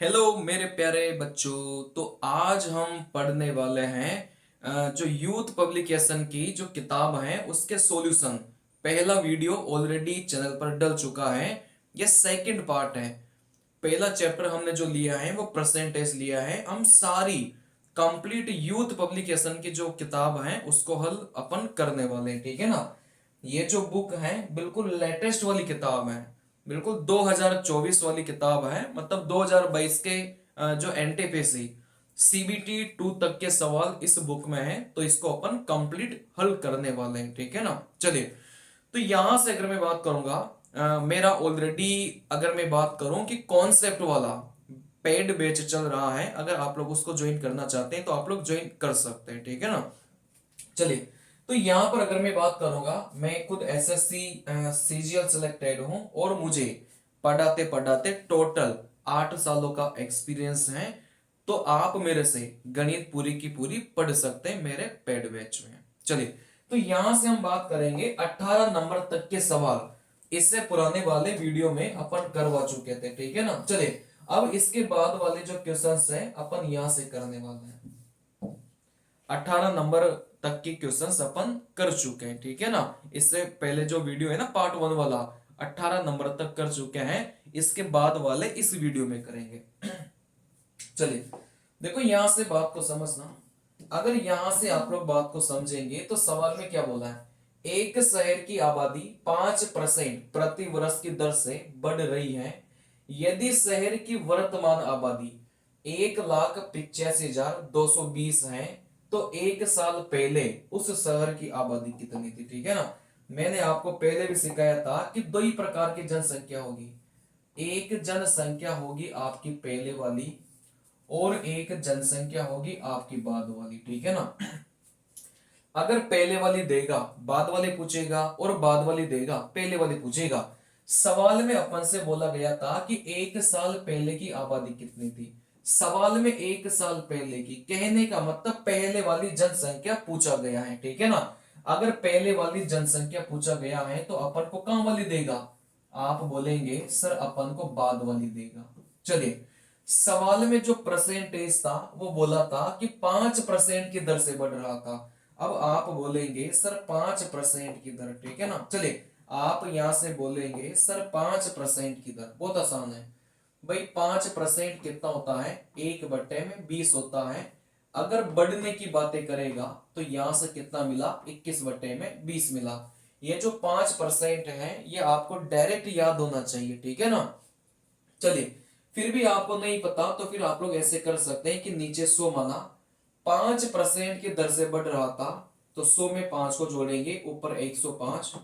Hello मेरे प्यारे बच्चों। तो आज हम पढ़ने वाले हैं जो यूथ पब्लिकेशन की जो किताब है उसके सॉल्यूशन। पहला वीडियो ऑलरेडी चैनल पर डल चुका है। ये सेकंड पार्ट है। पहला चैप्टर हमने जो लिया है वो परसेंटेज लिया है। हम सारी कंप्लीट यूथ पब्लिकेशन की जो किताब है उसको हल अपन करने वाले हैं, ठीक है ना। ये जो बुक है बिल्कुल लेटेस्ट वाली किताब है। बिल्कुल 2024 वाली किताब है, मतलब 2022 के जो एनटीपीसी सीबीटी 2 तक के सवाल इस बुक में है, तो इसको अपन कंप्लीट हल करने वाले हैं, ठीक है ना। चलिए, तो यहां से अगर मैं बात करूंगा, मेरा ऑलरेडी अगर मैं बात करूं कि कॉन्सेप्ट वाला पेड बैच चल रहा है, अगर आप लोग उसको ज्वाइन करना चाहते हैं तो आप लोग ज्वाइन कर सकते हैं, ठीक है ना। चलिए, तो यहां पर अगर मैं बात करूंगा, मैं खुद एसएससी सीजीएल सिलेक्टेड हूं और मुझे पढ़ाते पढ़ाते टोटल 8 सालों का एक्सपीरियंस है। तो आप मेरे से गणित पूरी की पूरी पढ़ सकते हैं मेरे पेड बैच में। चलिए, तो यहां से हम बात करेंगे 18 नंबर तक के सवाल। इससे पुराने वाले वीडियो में अपन करवा चुके थे, ठीक है ना। चलिए, अब इसके बाद वाले जो क्वेश्चंस हैं अपन यहां से करने वाले हैं। 18 नंबर तक के क्वेश्चंस अपन कर चुके हैं, ठीक है ना। इससे पहले जो वीडियो है ना पार्ट 1 वाला, 18 नंबर तक कर चुके हैं। इसके बाद वाले इस वीडियो में करेंगे। चलिए, देखो यहां से बात को समझना। अगर यहां से आप लोग बात को समझेंगे तो सवाल में क्या बोला है, एक शहर की आबादी 5% प्रति वर्ष की दर से बढ़ रही है। यदि शहर की वर्तमान आबादी 1,85,220 है, तो एक साल पहले उस शहर की आबादी कितनी थी, ठीक है ना। मैंने आपको पहले भी सिखाया था कि दो ही प्रकार की जनसंख्या होगी। एक जनसंख्या होगी आपकी पहले वाली, और एक जनसंख्या होगी आपकी बाद वाली, ठीक है ना। अगर पहले वाली देगा बाद वाले पूछेगा, और बाद वाली देगा पहले वाले पूछेगा। सवाल में अपन से बोला गया था कि एक साल पहले की आबादी कितनी थी। सवाल में एक साल पहले की कहने का मतलब पहले वाली जनसंख्या पूछा गया है, ठीक है ना। अगर पहले वाली जनसंख्या पूछा गया है तो अपन को कहां वाली देगा, आप बोलेंगे सर अपन को बाद वाली देगा। चलिए, सवाल में जो परसेंटेज था वो बोला था कि 5% की दर से बढ़ रहा था। अब आप बोलेंगे सर 5% की दर, ठीक है ना। चलिए, आप यहां से बोलेंगे सर 5% की दर, बहुत आसान है भाई। 5% कितना होता है, 1/20 होता है। अगर बढ़ने की बातें करेगा तो यहां से कितना मिला, 21/20 मिला। ये जो 5% है ये आपको डायरेक्ट याद होना चाहिए, ठीक है ना। चलिए, फिर भी आपको नहीं पता तो फिर आप लोग ऐसे कर सकते हैं कि नीचे 100 माना, 5% की दर से बढ़ रहा था, तो 100 में 5 को जोड़ेंगे, ऊपर 105।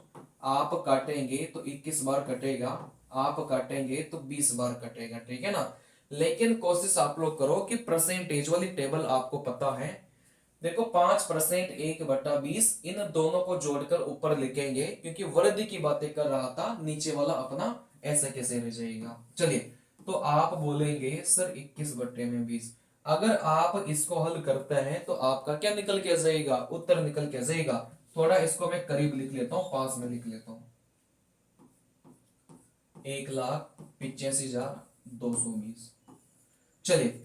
आप काटेंगे तो 21 बार कटेगा, आप काटेंगे तो 20 बार कटेगा, ठीक है ना। लेकिन कोशिश आप लोग करो कि परसेंटेज वाली टेबल आपको पता है। देखो 5% 1/20, इन दोनों को जोड़कर ऊपर लिखेंगे, क्योंकि वृद्धि की बातें कर रहा था, नीचे वाला अपना ऐसा कैसे रह जाएगा। चलिए, तो आप बोलेंगे सर 21/20। अगर आप इसको हल करते हैं तो आपका क्या निकल के जाएगा, उत्तर निकल के जाएगा। थोड़ा इसको मैं करीब लिख लेता हूं, पास में लिख लेता हूं। 1,85,220। चलिए,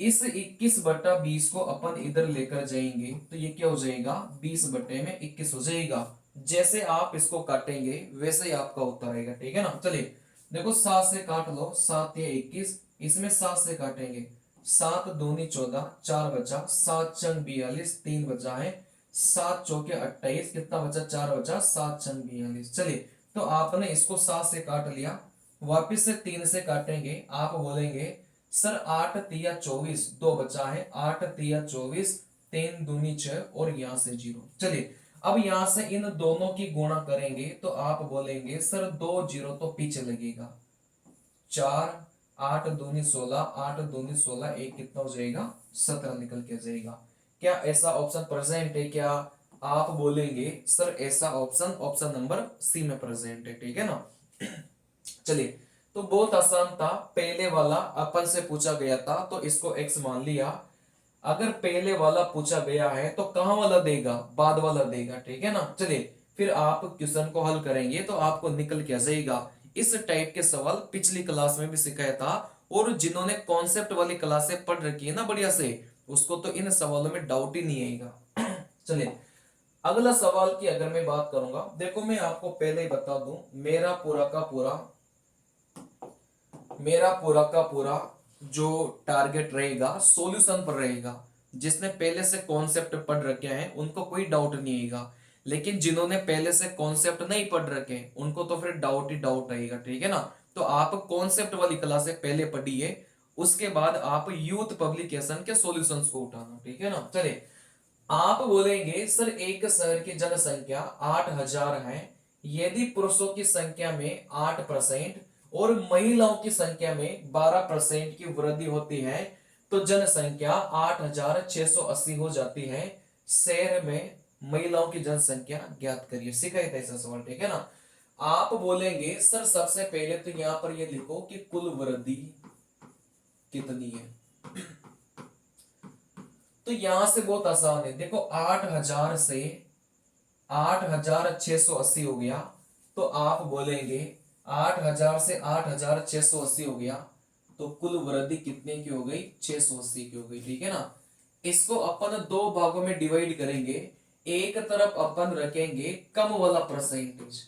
इस 21/20 को अपन इधर लेकर जाएंगे तो ये क्या हो जाएगा, 20/21 हो जाएगा। जैसे आप इसको काटेंगे वैसे ही आपका उत्तर आएगा, ठीक है ना। चलिए, देखो 7 से काट लो, 7 या 21, इसमें 7 से काटेंगे, 7 दूनी 14, 4 बचा, 7 चंग 42, 3 बचा है, 7 चौके 28, कितना बचा, 4 बचा, 7 चंग 42। चलिए, तो आपने इसको 7 से काट लिया, वापिस से 3 से काटेंगे, आप बोलेंगे सर 8 तिया 24, 2 बचा है, 8 तिया 24, 3 दूनी 6, और यहां से 0। चलिए, अब यहां से इन दोनों की गुणा करेंगे तो आप बोलेंगे सर 2 0 तो पीछे लगेगा, 4, 8 दूनी 16, 8 दूनी 16, एक कितना हो जाएगा, 17 निकल के जाएगा। क्या ऐसा ऑप्शन प्रेजेंट है क्या, आप बोलेंगे सर ऐसा ऑप्शन, ऑप्शन नंबर सी में प्रेजेंट है, ठीक है ना। चलिए, तो बहुत आसान था, पहले वाला अपन से पूछा गया था तो इसको x मान लिया। अगर पहले वाला पूछा गया है तो कहां वाला देगा, बाद वाला देगा, ठीक है ना। चलिए, फिर आप क्वेश्चन को हल करेंगे तो आपको निकल क्या जाएगा। इस टाइप के सवाल पिछली क्लास में भी सिखाया था, और जिन्होंने कॉन्सेप्ट वाली क्लासें पढ़ रखी है ना बढ़िया से, उसको तो इन सवालों में डाउट ही नहीं आएगा। चलिए अगला सवाल की अगर मैं बात करूंगा, देखो मैं आपको पहले ही बता दूं, मेरा पूरा का पूरा जो टारगेट रहेगा सॉल्यूशन पर रहेगा। जिसने पहले से कॉन्सेप्ट पढ़ रखे हैं उनको कोई डाउट नहीं आएगा, लेकिन जिन्होंने पहले से कॉन्सेप्ट नहीं पढ़ रखे हैं उनको तो फिर डाउट ही डाउट रहेगा, ठीक है ना। तो आप कॉन्सेप्ट वाली क्लासें पहले पढ़िए, उसके बाद आप यूथ पब्लिकेशन के सॉल्यूशंस को उठाना, ठीक है ना। चलिए आप बोलेंगे सर एक शहर की जनसंख्या 8,000 है, यदि पुरुषों की संख्या में 8% और महिलाओं की संख्या में 12% की वृद्धि होती है तो जनसंख्या 8,680 हो जाती है। शहर में महिलाओं की जनसंख्या ज्ञात करिए। सीखा था ऐसा सवाल, ठीक है ना। आप बोलेंगे सर सबसे पहले तो यहां पर ये लिखो कि कुल वृद्धि कितनी है। तो यहां से बहुत आसान है, देखो 8,000 से 8,680 हो गया, तो आप बोलेंगे 8,000 से 8,680 हो गया, तो कुल वृद्धि कितने की हो गई, 680 की हो गई, ठीक है ना। इसको अपन दो भागों में डिवाइड करेंगे, एक तरफ अपन रखेंगे कम वाला परसेंटेज,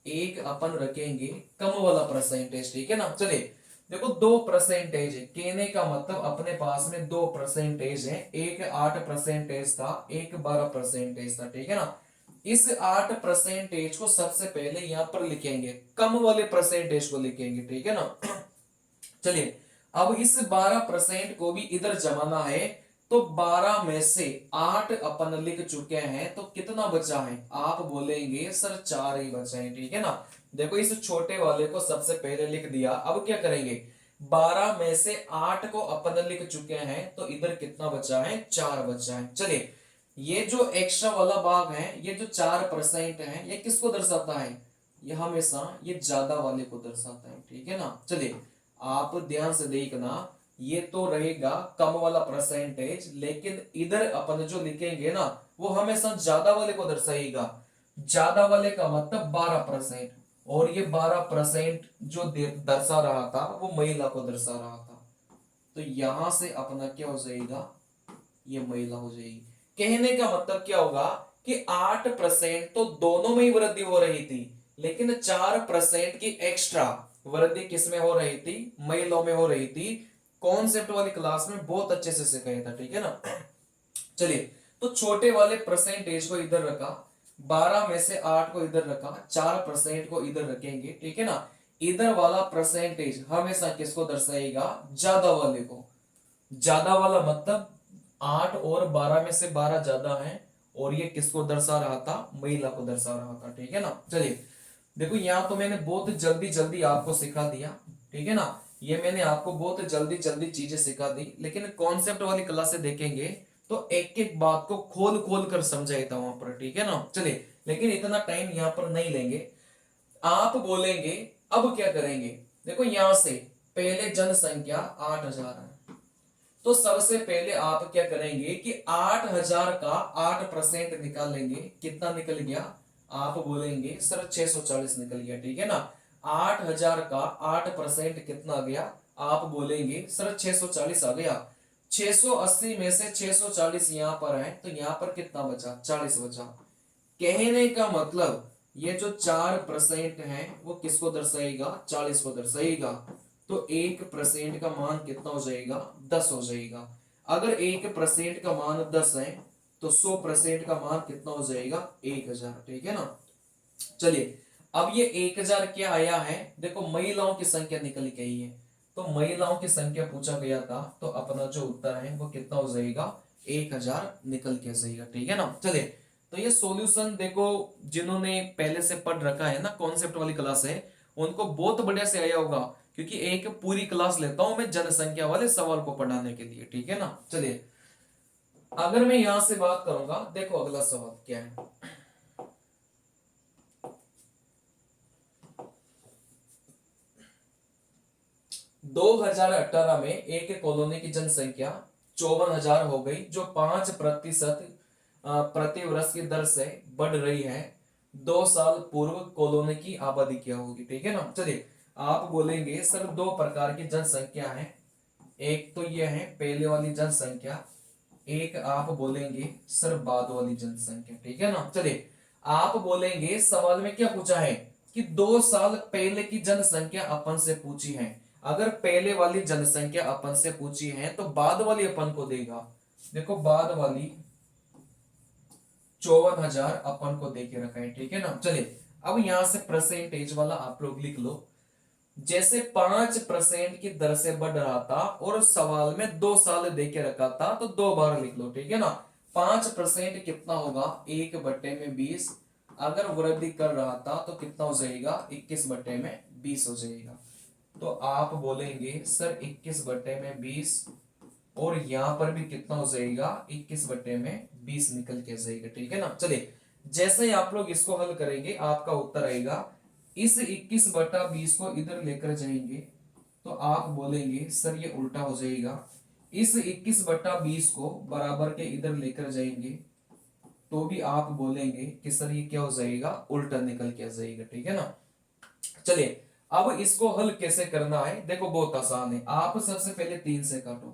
एक अपन रखेंगे कम वाला परसेंटेज, ठीक है ना। चलिए देखो 2% है, कहने का मतलब अपने पास में 2% है, एक 8% था, एक 12% था, ठीक है ना। इस 8% को सबसे पहले यहां पर लिखेंगे, कम वाले परसेंटेज को लिखेंगे, ठीक है ना। चलिए अब इस 12% को भी इधर जमाना है, तो 12 में से 8 अपन लिख चुके हैं, तो कितना बचा है, आप बोलेंगे सर 4 ही बचा है, ठीक है ना। देखो इस छोटे वाले को सबसे पहले लिख दिया, अब क्या करेंगे, 12 में से 8 को अपन लिख चुके हैं, तो इधर कितना बचा है, 4 बचा है। चलिए ये जो एक्स्ट्रा वाला भाग है, ये जो 4% है, ये किसको दर्शाता है, ये हमेशा ये ज्यादा वाले को दर्शाता है, ठीक है ना। चलिए आप ध्यान से देखना, ये तो रहेगा कम वाला परसेंटेज, लेकिन इधर अपन जो लिखेंगे ना वो हमेशा ज्यादा वाले को दर्शाएगा। ज्यादा वाले का मतलब 12%, और ये 12% जो दर्शा रहा था वो महिला को दर्शा रहा था, तो यहां से अपना क्या हो जाएगा, ये महिला हो जाएगी। कहने का मतलब क्या होगा कि 8% तो दोनों में ही वृद्धि हो रही थी, लेकिन 4% की एक्स्ट्रा वृद्धि किसमें हो रही थी, महिलाओं में हो रही थी। कॉन्सेप्ट वाली क्लास में बहुत अच्छे से सिखाया था, ठीक है ना। चलिए तो छोटे वाले परसेंटेज को इधर रखा, 12 में से 8 को इधर रखा, 4% को इधर रखेंगे, ठीक है ना। इधर वाला परसेंटेज हमेशा किसको दर्शाएगा, ज्यादा वाले को। ज्यादा वाला मतलब 8 और 12 में से 12 ज्यादा है, और ये किसको दर्शा रहा था, महिला को दर्शा रहा था, ठीक है ना। चलिए देखो यहाँ तो मैंने बहुत जल्दी जल्दी आपको सिखा दिया, ठीक है ना। ये मैंने आपको बहुत जल्दी जल्दी चीजें सिखा दी, लेकिन कॉन्सेप्ट वाली क्लासें देखेंगे तो एक एक बात को खोल खोल कर समझाया था वहां पर, ठीक है ना। चलिए लेकिन इतना टाइम यहाँ पर नहीं लेंगे। आप बोलेंगे अब क्या करेंगे, देखो यहां से पहले जनसंख्या 8,000 है, तो सबसे पहले आप क्या करेंगे कि 8,000 का 8% निकालेंगे, कितना निकल गया, आप बोलेंगे सर 640 निकल गया, ठीक है ना। 8,000 का 8% कितना आ गया, आप बोलेंगे सर 640 आ गया। 680 में से 640 यहां पर है, तो यहां पर कितना बचा, 40 बचा। कहने का मतलब ये जो 4% है वो किसको दर्शाएगा, 40 को दर्शाएगा। तो 1% का मान कितना हो जाएगा, 10 हो जाएगा। अगर 1% का मान 10 है तो 100% का मान कितना हो जाएगा, 1,000, ठीक है ना। चलिए अब ये 1,000 क्या आया है, देखो महिलाओं की संख्या निकल के आई है, तो महिलाओं की संख्या पूछा गया था, तो अपना जो उत्तर है वो कितना हो जाएगा, 1,000 निकल के जाएगा, ठीक है ना। चलिए तो ये सॉल्यूशन देखो, जिन्होंने पहले से पढ़ रखा है ना कॉन्सेप्ट वाली क्लास है, उनको बहुत बढ़िया से आया होगा, क्योंकि एक पूरी क्लास लेता हूं मैं जनसंख्या वाले सवाल को पढ़ाने के लिए, ठीक है ना। चलिए अगर मैं यहां से बात करूंगा, देखो अगला सवाल क्या है, 2018 में एक कॉलोनी की जनसंख्या 54,000 हो गई, जो 5% प्रति वर्ष की दर से बढ़ रही है। 2 साल पूर्व कॉलोनी की आबादी क्या होगी, ठीक है ना। चलिए आप बोलेंगे सर दो प्रकार की जनसंख्या है, एक तो ये है पहले वाली जनसंख्या, एक आप बोलेंगे सर बाद वाली जनसंख्या, ठीक है ना। चलिए आप बोलेंगे सवाल में क्या पूछा है कि 2 साल पहले की जनसंख्या अपन से पूछी है। अगर पहले वाली जनसंख्या अपन से पूछी है तो बाद वाली अपन को देगा। देखो बाद वाली 54,000 अपन को दे के रखा है, ठीक है ना। चलिए अब यहां से परसेंटेज वाला आप लोग लिख लो। जैसे 5% की दर से बढ़ रहा था और सवाल में 2 साल दे के रखा था तो 2 बार लिख लो, ठीक है ना। 5% कितना होगा 1/20। अगर वृद्धि कर रहा था तो कितना हो जाएगा 21/20 हो जाएगा। तो आप बोलेंगे सर 21/20 और यहां पर भी कितना हो जाएगा 21/20 निकल के जाएगा, ठीक है ना। चलिए जैसे ही आप लोग इसको हल करेंगे आपका उत्तर आएगा। इस 21/20 को इधर लेकर जाएंगे तो आप बोलेंगे सर ये उल्टा हो जाएगा। इस 21/20 को बराबर के इधर लेकर जाएंगे तो भी आप बोलेंगे कि सर ये क्या हो जाएगा उल्टा निकल के आ जाएगा, ठीक है ना। चलिए अब इसको हल कैसे करना है, देखो बहुत आसान है। आप सबसे पहले 3 से काटो।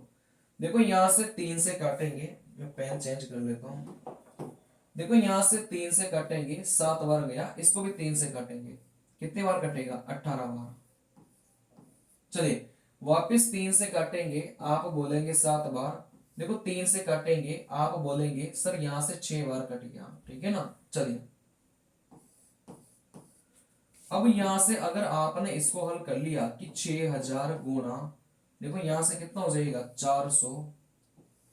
देखो यहां से 3 से काटेंगे, मैं पेन चेंज कर लेता हूं। देखो यहां से 3 से काटेंगे 7 बार गया, इसको भी 3 से काटेंगे, कितने बार कटेगा 18 बार। चलिए वापस 3 से काटेंगे, आप बोलेंगे 7 बार। देखो 3 से काटेंगे, आप बोलेंगे सर यहां से 6 बार कट गया, ठीक है ना। चलिए अब यहां से अगर आपने इसको हल कर लिया कि 6,000 गुणा, देखो यहां से कितना हो जाएगा 400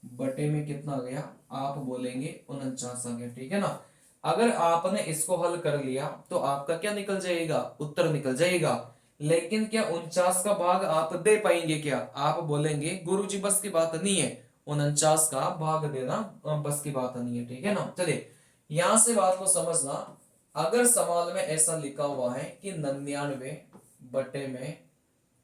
बटे में कितना आ गया, आप बोलेंगे 49 आ गया, ठीक है ना। अगर आपने इसको हल कर लिया तो आपका क्या निकल जाएगा उत्तर निकल जाएगा। लेकिन क्या 49 का भाग आप दे पाएंगे क्या, आप बोलेंगे गुरुजी बस की बात नहीं है, 49 का भाग देना बस की बात नहीं है, ठीक है ना। चलिए यहां से बात को समझना। अगर सवाल में ऐसा लिखा हुआ है कि 99 बटे में,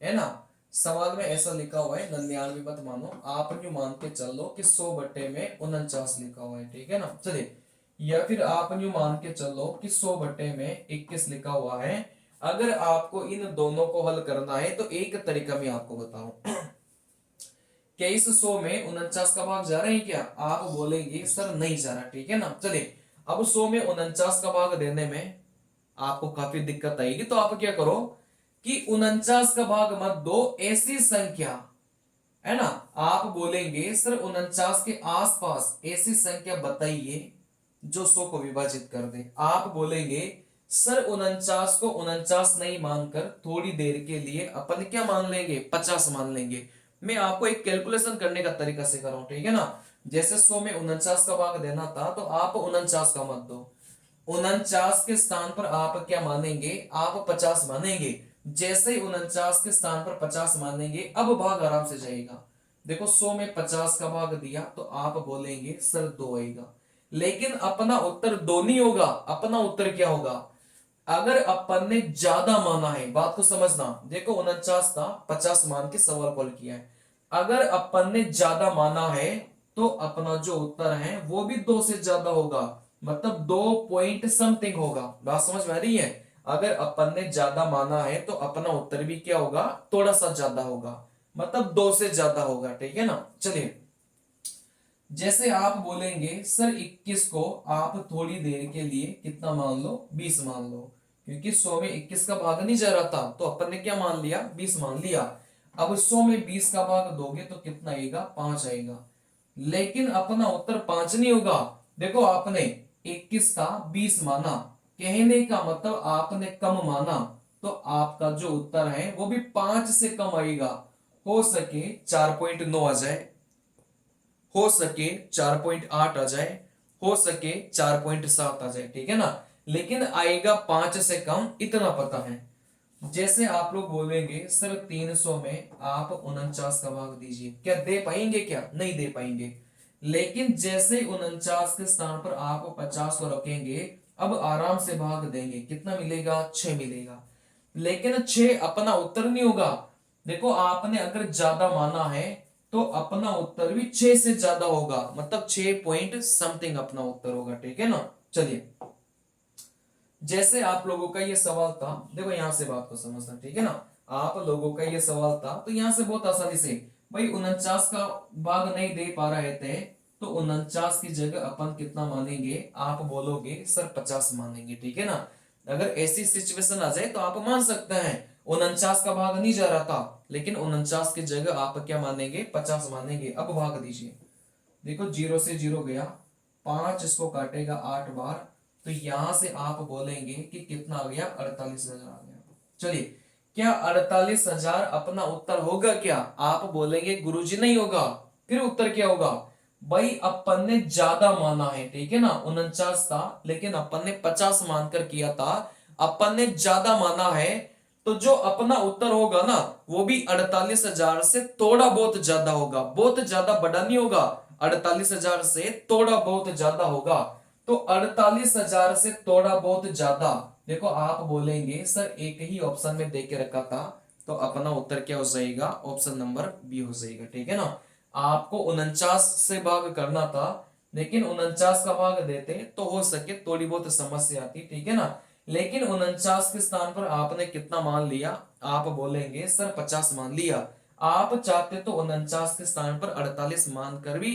है ना, सवाल में ऐसा लिखा हुआ है 99 मत मानो, आप यूं मान के चल लो कि 100 बटे में 49 लिखा हुआ है, ठीक है ना। चलिए या फिर आप यूं मान के चलो कि 100 बटे में 21 लिखा हुआ है। अगर आपको इन दोनों को हल करना है तो एक तरीका मैं आपको बताऊं। क्या इस 100 में 49 का भाग जा रहा है क्या, आप बोलेंगे सर नहीं जा रहा, ठीक है ना। चलिए अब 100 में 49 का भाग देने में आपको काफी दिक्कत आएगी, तो आप क्या करो कि 49 का भाग मत दो, ऐसी संख्या, है ना, आप बोलेंगे सर 49 के आसपास ऐसी संख्या बताइए जो 100 को विभाजित कर दे। आप बोलेंगे सर 49 को 49 नहीं मानकर थोड़ी देर के लिए अपन क्या मान लेंगे 50 मान लेंगे। मैं आपको एक कैलकुलेशन करने का तरीका सिखा रहा हूं, ठीक है ना। जैसे 100 में 49 का भाग देना था तो आप 49 का मत दो, 49 के स्थान पर आप क्या मानेंगे आप 50 मानेंगे। जैसे ही 49 के स्थान पर 50 मानेंगे अब भाग आराम से जाएगा। देखो 100 में 50 का भाग दिया तो आप बोलेंगे सर 2 आएगा, लेकिन अपना उत्तर 2 नहीं होगा, अपना उत्तर क्या होगा, अगर अपन ने ज्यादा माना है, बात को समझना। देखो 49 था 50 मान के सवाल कॉल किया है, अगर अपन ने ज्यादा माना है तो अपना जो उत्तर है वो भी 2 से ज्यादा होगा, मतलब 2 पॉइंट समथिंग होगा। बात समझ में आ रही है। अगर अपन ने ज्यादा माना है तो अपना उत्तर भी क्या होगा थोड़ा सा ज्यादा होगा, मतलब 2 से ज्यादा होगा, ठीक है ना। चलिए जैसे आप बोलेंगे सर 21 को आप थोड़ी देर के लिए कितना मान लो 20 मान लो, क्योंकि 100 में 21 का भाग नहीं जा रहा था तो अपन ने क्या मान लिया 20 मान लिया। अब 100 में 20 का भाग दोगे तो कितना आएगा 5 आएगा, लेकिन अपना उत्तर 5 नहीं होगा। देखो आपने 21 का 20 माना, कहने का मतलब आपने कम माना, तो आपका जो उत्तर है वो भी 5 से कम आएगा। हो सके 4.9 आ जाए, हो सके 4.8 आ जाए, हो सके 4.7 आ जाए, ठीक है ना, लेकिन आएगा 5 से कम, इतना पता है। जैसे आप लोग बोलेंगे सर 300 में आप 49 का भाग दीजिए, क्या दे पाएंगे, क्या नहीं दे पाएंगे। लेकिन जैसे 49 के स्थान पर आप 50 को रखेंगे अब आराम से भाग देंगे, कितना मिलेगा 6 मिलेगा, लेकिन 6 अपना उत्तर नहीं होगा। देखो आपने अगर ज्यादा माना है तो अपना उत्तर भी 6 से ज्यादा होगा, मतलब 6 पॉइंट समथिंग अपना उत्तर होगा, ठीक है ना। चलिए जैसे आप लोगों का ये सवाल था, देखो यहां से बात को समझना, ठीक है ना। आप लोगों का ये सवाल था, तो यहां से बहुत आसानी से भाई 49 का भाग नहीं दे पा रहे थे, तो 49 की जगह अपन कितना मानेंगे, आप बोलोगे सर 50 मानेंगे, ठीक है ना। अगर ऐसी सिचुएशन आ जाए तो आप मान सकते हैं 49 का भाग नहीं जा रहा था, लेकिन 49 की जगह आप क्या मानेंगे, 50 मानेंगे। अब भाग दीजिए, देखो 0 से 0 गया, 5 इसको काटेगा 8 बार, तो यहां से आप बोलेंगे कि कितना आ गया, 48,000 आ गया। चलिए, क्या 48,000 अपना उत्तर होगा क्या, आप बोलेंगे गुरुजी नहीं होगा, फिर उत्तर क्या होगा, भाई अपन ने ज्यादा माना है, ठीक है ना। 49 था लेकिन अपन ने 50 मानकर किया था, अपन ने ज्यादा माना है, तो जो अपना उत्तर होगा ना वो भी 48,000 से थोड़ा बहुत ज्यादा होगा, बहुत ज्यादा बड़ा नहीं होगा, 48,000 से थोड़ा बहुत ज्यादा होगा। तो 48,000 से थोड़ा बहुत ज्यादा, देखो आप बोलेंगे सर एक ही ऑप्शन में दे के रखा था, तो अपना उत्तर क्या हो जाएगा, ऑप्शन नंबर बी हो जाएगा, ठीक है ना। आपको 49 से भाग करना था, लेकिन 49 का भाग देते तो हो सके थोड़ी बहुत समस्या आती, ठीक है ना। लेकिन 49 के स्थान पर आपने कितना मान लिया, आप बोलेंगे सर 50 मान लिया। आप चाहते तो 49 के स्थान पर 48 मानकर भी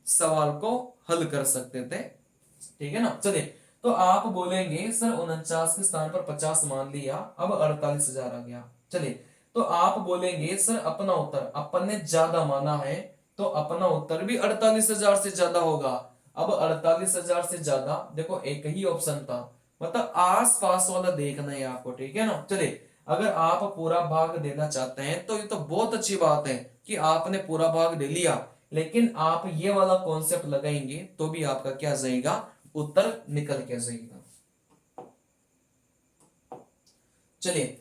सवाल को हल कर सकते थे, ठीक है ना। चलिए, तो आप बोलेंगे सर 49 के स्थान पर 50 मान लिया, अब 48,000 आ गया। चलिए, तो आप बोलेंगे सर अपना उत्तर अपन ने ज्यादा माना है, तो अपना उत्तर भी 48,000 से ज्यादा होगा। अब 48,000 से ज्यादा, देखो एक ही ऑप्शन था, मतलब आस पास वाला देखना है आपको, ठीक है ना। चलिए, अगर आप पूरा भाग देना चाहते हैं तो ये तो बहुत अच्छी बात है कि आपने पूरा भाग दे लिया, लेकिन आप ये वाला कॉन्सेप्ट लगाएंगे तो भी आपका क्या जाएगा, उत्तर निकल के जाएगा। चलिए,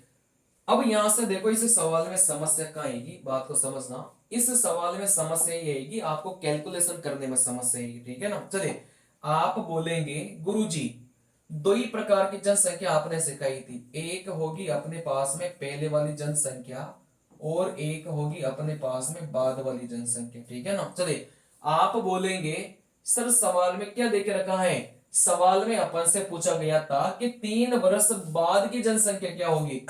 अब यहां से देखो इस सवाल में समस्या क्या आएगी, बात को समझना। इस सवाल में समस्या ये आएगी, आपको कैलकुलेशन करने में समस्या आएगी, ठीक है ना। चलिए, आप बोलेंगे गुरुजी दो ही प्रकार की जनसंख्या आपने सिखाई थी, एक होगी अपने पास में पहले वाली जनसंख्या, और एक होगी अपने पास में बाद वाली जनसंख्या, ठीक है ना। चलिए, आप बोलेंगे सर सवाल में क्या देके रखा है, सवाल में अपन से पूछा गया था कि 3 वर्ष बाद की जनसंख्या क्या होगी।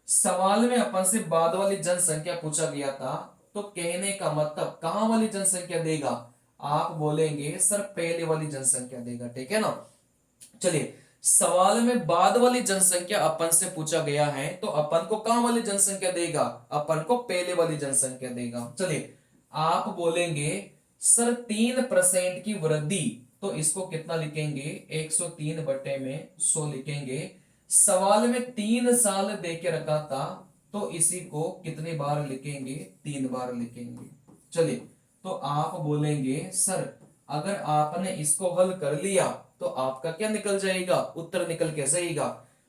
सवाल में अपन से बाद वाली जनसंख्या पूछा गया था, तो कहने का मतलब कहां वाली जनसंख्या देगा, आप बोलेंगे सर पहले वाली जनसंख्या देगा, ठीक है ना। चलिए, सवाल में बाद वाली जनसंख्या अपन से पूछा गया है, तो अपन को कहां वाली जनसंख्या देगा, अपन को पहले वाली जनसंख्या देगा। चलिए, आप बोलेंगे सर 3% की वृद्धि, तो इसको कितना लिखेंगे, 103 बटे में 100 लिखेंगे। सवाल में 3 साल दे के रखा था, तो इसी को कितनी बार लिखेंगे, 3 बार लिखेंगे। चलिए, तो आप बोलेंगे सर अगर आपने इसको हल कर लिया तो आपका क्या निकल जाएगा, उत्तर निकल के जाएगा।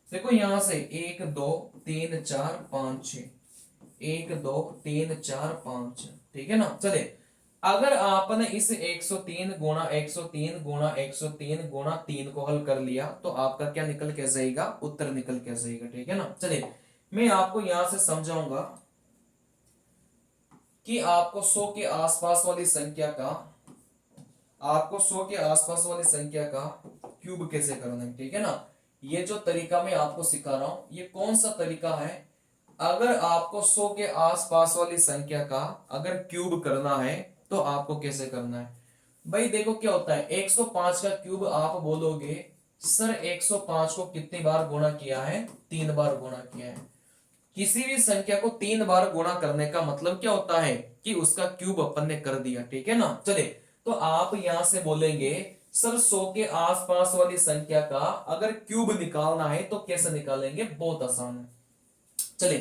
देखो यहां से 1 2 3 4 5 6, 1 2 3 4 5, ठीक है ना। चले, अगर आपने इस 103 गुणा 103 गुणा 103 गुणा 3 को हल कर लिया तो आपका क्या निकल के जाएगा, उत्तर निकल के जाएगा, ठीक है ना। चलिए, मैं आपको यहां से समझाऊंगा कि आपको 100 के आसपास वाली संख्या का, आपको 100 के आसपास वाली संख्या का क्यूब कैसे करना है, ठीक है ना। ये जो तरीका मैं आपको सिखा रहा हूं ये कौन सा तरीका है, अगर आपको 100 के आसपास वाली संख्या का अगर क्यूब करना है तो आपको कैसे करना है। भाई देखो क्या होता है, 105 का क्यूब आप बोलोगे सर 105 को कितनी बार गुणा किया है, 3 बार गुणा किया है। किसी भी संख्या को 3 बार गुणा करने का मतलब क्या होता है कि उसका क्यूब अपन ने कर दिया, ठीक है ना। चले, तो आप यहां से बोलेंगे सर 100 के आसपास वाली संख्या का अगर क्यूब निकालना है तो कैसे निकालेंगे, बहुत आसान है। चलिए,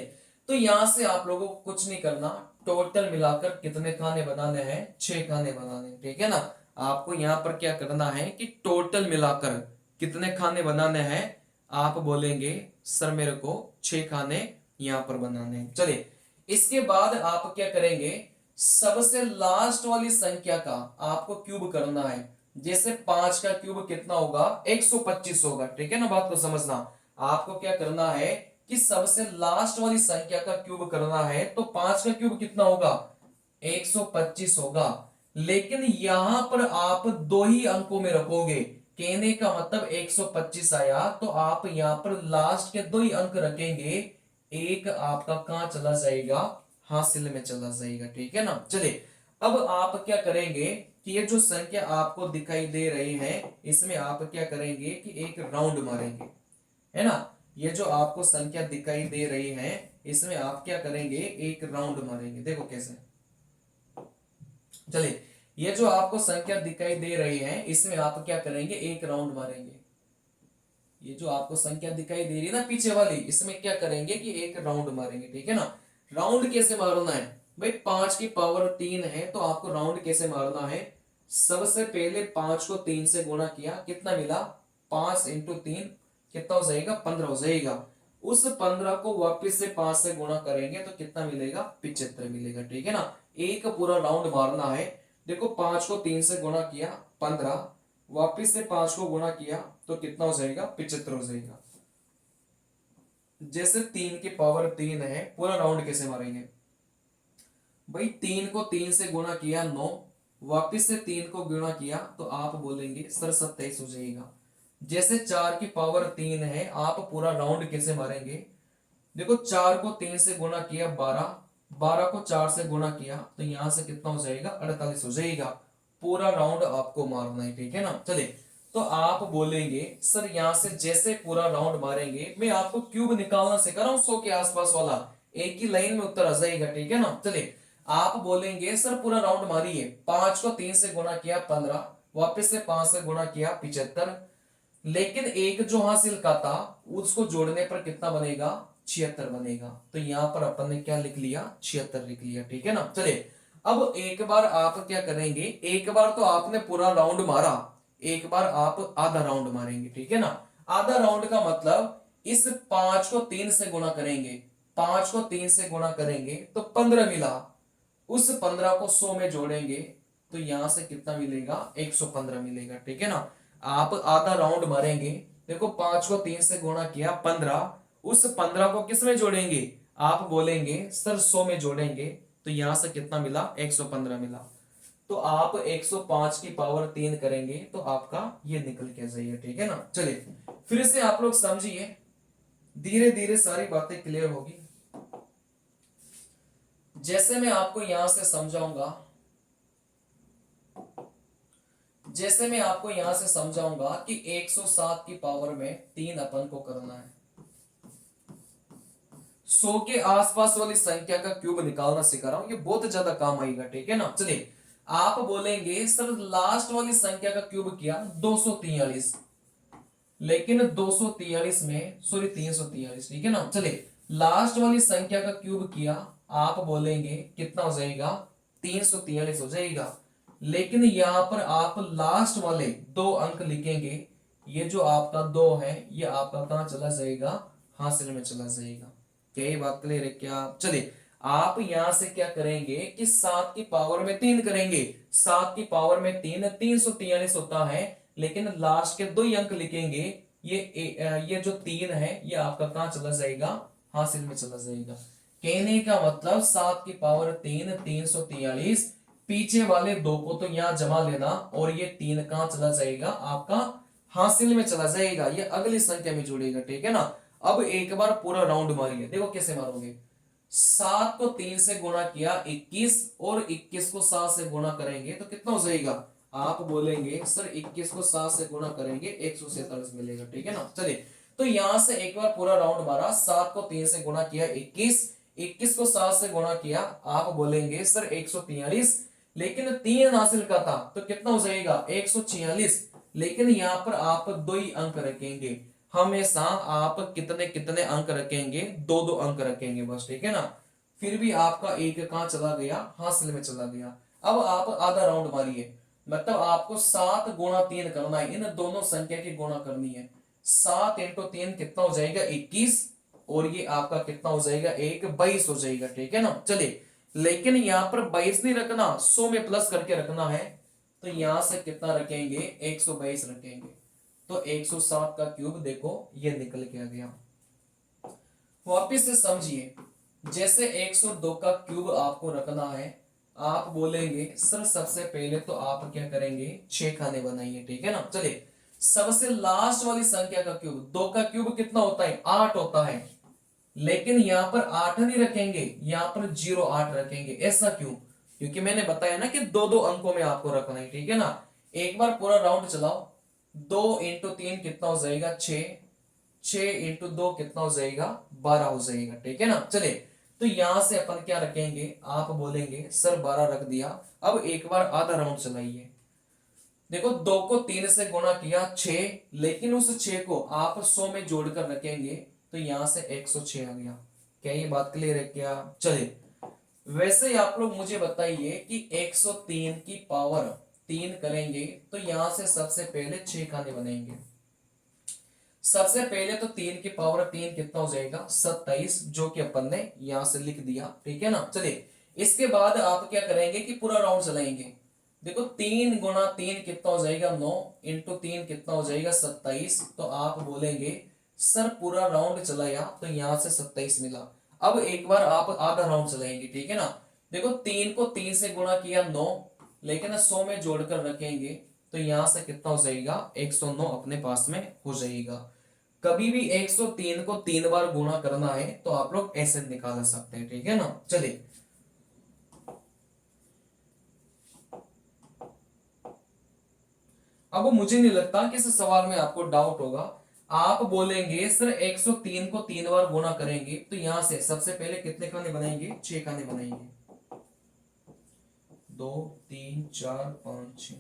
तो यहां से आप लोगों को कुछ नहीं करना, टोटल मिलाकर कितने खाने बनाने हैं, 6 खाने बनाने हैं, ठीक है ना। आपको यहां पर क्या करना है कि टोटल मिलाकर कितने खाने बनाने हैं, आप बोलेंगे सर मेरे को 6 खाने यहां पर बनाने हैं। चलिए, इसके बाद आप क्या करेंगे, सबसे लास्ट वाली संख्या का आपको क्यूब करना है। जैसे 5 का क्यूब कितना होगा, 125 होगा, ठीक है ना। बात को समझना, आपको क्या करना है कि सबसे लास्ट वाली संख्या का क्यूब करना है, तो 5 का क्यूब कितना होगा, 125 होगा। लेकिन यहां पर आप दो ही अंकों में रखोगे, कहने का मतलब 125 आया तो आप यहां पर लास्ट के दो ही अंक रखेंगे, एक आपका कहां चला जाएगा, हासिल में चला जाएगा, ठीक है ना। चलिए अब आप क्या करेंगे कि ये जो संख्या आपको दिखाई दे रही है इसमें आप क्या करेंगे कि एक राउंड मारेंगे, है ना। ये जो आपको संख्या दिखाई दे रही है इसमें आप क्या करेंगे, एक राउंड मारेंगे। देखो कैसे, चलिए ये जो आपको संख्या दिखाई दे रही है इसमें आप क्या करेंगे, एक राउंड मारेंगे। ये जो आपको संख्या दिखाई दे रही है ना पीछे वाली, इसमें क्या करेंगे कि एक राउंड मारेंगे, ठीक है ना। राउंड कैसे मारना है भाई, 5 की पावर 3 है तो आपको राउंड कैसे मारना है, सबसे पहले 5 को 3 से गुणा किया, कितना मिला, 5 × 3 कितना हो जाएगा, 15 हो जाएगा। उस 15 को वापिस से 5 से गुणा करेंगे तो कितना मिलेगा, 75 मिलेगा, ठीक है ना। एक पूरा राउंड मारना है। देखो 5 को 3 से गुणा किया 15, वापिस से 5 को गुणा किया तो कितना हो जाएगा, 75 हो जाएगा। जैसे 3 की पावर 3 है, पूरा राउंड कैसे मारेंगे भाई, 3 को 3 से गुणा किया 9, वापिस से 3 को गुणा किया तो आप बोलेंगे सर 27 हो जाएगा। जैसे 4 की पावर 3 है, आप पूरा राउंड कैसे मारेंगे, देखो 4 को 3 से गुणा किया 12, 12 को 4 से गुणा किया तो यहां से कितना हो जाएगा, 48 हो जाएगा। पूरा राउंड आपको मारना है, ठीक है ना। चलिए तो आप बोलेंगे सर यहां से जैसे पूरा राउंड मारेंगे, मैं आपको क्यूब निकालना सिखा रहा हूं 100 के आसपास वाला, एक ही लाइन में उत्तर आ जाएगा, ठीक है ना। चलिए आप बोलेंगे सर पूरा राउंड मारिए, 5 को 3 से गुणा किया 15, वापिस से 5 से गुणा किया 75, लेकिन एक जो हासिल का था उसको जोड़ने पर कितना बनेगा, 76 बनेगा। तो यहां पर अपन ने क्या लिख लिया, 76 लिख लिया, ठीक है ना। चलिए अब एक बार आप क्या करेंगे, एक बार तो आपने पूरा राउंड मारा, एक बार आप आधा राउंड मारेंगे, ठीक है ना। आधा राउंड का मतलब इस 5 को 3 से गुणा करेंगे, 5 को 3 से गुणा करेंगे तो 15 मिला, उस 15 को 100 में जोड़ेंगे तो यहां से कितना मिलेगा, 115 मिलेगा, ठीक है ना। आप आधा राउंड मारेंगे, देखो 5 को 3 से गुणा किया 15, उस 15 को किस में जोड़ेंगे, आप बोलेंगे सर 100 में जोड़ेंगे तो यहां से कितना मिला, 115 मिला। तो आप 105 की पावर 3 करेंगे तो आपका ये निकल के जाइए, ठीक है ना। चलिए फिर से आप लोग समझिए, धीरे धीरे सारी बातें क्लियर होगी। जैसे मैं आपको यहां से समझाऊंगा, जैसे मैं आपको यहां से समझाऊंगा कि 107 की पावर में 3 अपन को करना है, 100 के आसपास वाली संख्या का क्यूब निकालना सिखा रहा हूं, ये बहुत ज्यादा काम आएगा, ठीक है ना। चलिए आप बोलेंगे सर लास्ट वाली संख्या का क्यूब किया 243, लेकिन 243 में सॉरी 343, ठीक है ना। चलिए लास्ट वाली संख्या का क्यूब किया, आप बोलेंगे कितना हो जाएगा, 343 हो जाएगा। लेकिन यहां पर आप लास्ट वाले 2 अंक लिखेंगे, ये जो आपका 2 है ये आपका कहां चला जाएगा, हासिल में चला जाएगा। क्या ये बात क्लियर है क्या, चलिए आप यहां से क्या करेंगे कि 7 की पावर में 3 करेंगे, 7 की पावर में 3 343 होता है, लेकिन लास्ट के 2 अंक लिखेंगे, ये जो 3 है ये आपका कहां चला जाएगा, हासिल में चला जाएगा। कहने का मतलब 7 की पावर 3 343, पीछे वाले 2 को तो यहां जमा लेना और ये 3 कहां चला जाएगा, आपका हासिल में चला जाएगा, ये अगली संख्या में जुड़ेगा, ठीक है ना। अब एक बार पूरा राउंड मारिए, देखो कैसे मारोगे, 7 को 3 से गुणा किया 21, और 21 को 7 से गुणा करेंगे तो कितना हो जाएगा, आप बोलेंगे सर 21 को 7 से गुणा करेंगे 147 मिलेगा, ठीक है ना। चलिए तो यहां से एक बार पूरा राउंड मारा, 7 को 3 से गुणा किया 21, 21 को 7 से गुणा किया, आप बोलेंगे सर 143, लेकिन 3 हासिल का था तो कितना हो जाएगा, 146, लेकिन यहां पर आप 2 ही अंक रखेंगे, हमेशा आप कितने कितने अंक रखेंगे, 2 2 अंक रखेंगे बस, ठीक है ना। फिर भी आपका एक कहां चला गया, हासिल में चला गया। अब आप आधा राउंड मारिए, मतलब आपको 7 × 3 करना है, इन दोनों संख्या की गुणा करनी है। 7 × 3 कितना हो जाएगा, 21, और ये आपका कितना हो जाएगा, 22 हो जाएगा, ठीक है ना। चलिए लेकिन यहां पर 22 नहीं रखना, 100 में प्लस करके रखना है, तो यहां से कितना रखेंगे, 122 रखेंगे। तो 107 का क्यूब देखो ये निकल के आ गया। वापिस से समझिए, जैसे 102 का क्यूब आपको रखना है, आप बोलेंगे सर सबसे पहले तो आप क्या करेंगे, 6 खाने बनाइए, ठीक है ना। चलिए सबसे लास्ट वाली संख्या का क्यूब, 2 का क्यूब कितना होता है, 8 होता है, लेकिन यहाँ पर 8 नहीं रखेंगे, यहाँ पर 08 रखेंगे। ऐसा क्यों? क्योंकि मैंने बताया ना कि दो दो अंकों में आपको रखना है, ठीक है ना। एक बार पूरा राउंड चलाओ, 2 × 3 कितना हो जाएगा? 6। 6 × 2 कितना हो जाएगा? 12 हो जाएगा, ठीक है ना। चले, तो यहां से अपन क्या रखेंगे? आप बोलेंगे सर 12 रख दिया। अब एक बार आधा राउंड चलाइए। देखो 2 को 3 से गुणा किया 6, लेकिन उस 6 को आप 100 में जोड़कर रखेंगे तो यहां से 106 आ गया। क्या ये बात क्लियर है क्या? चलिए, वैसे ही आप लोग मुझे बताइए कि 103 की पावर 3 करेंगे तो यहां से सबसे पहले 6 खाने बनेंगे। सबसे पहले तो 3 की पावर 3 कितना हो जाएगा? 27, जो कि अपन ने यहां से लिख दिया, ठीक है ना। चलिए, इसके बाद आप क्या करेंगे कि पूरा राउंड चलाएंगे। देखो 3 × 3 कितना हो जाएगा? 9 × 3 कितना हो जाएगा? 27। तो आप बोलेंगे सर पूरा राउंड चलाया तो यहां से 27 मिला। अब एक बार आप आधा राउंड चलाएंगे, ठीक है ना। देखो 3 को 3 से गुणा किया 9, लेकिन 100 में जोड़कर रखेंगे तो यहां से कितना हो जाएगा? 109 अपने पास में हो जाएगा। कभी भी 103 को 3 बार गुणा करना है तो आप लोग ऐसे निकाल सकते हैं, ठीक है ना। चलिए, अब मुझे नहीं लगता कि इस सवाल में आपको डाउट होगा। आप बोलेंगे सर 103 को 3 बार गुणा करेंगे तो यहां से सबसे पहले कितने खाने बनाएंगे? 6 खाने बनाएंगे। 2 3 4 5 6।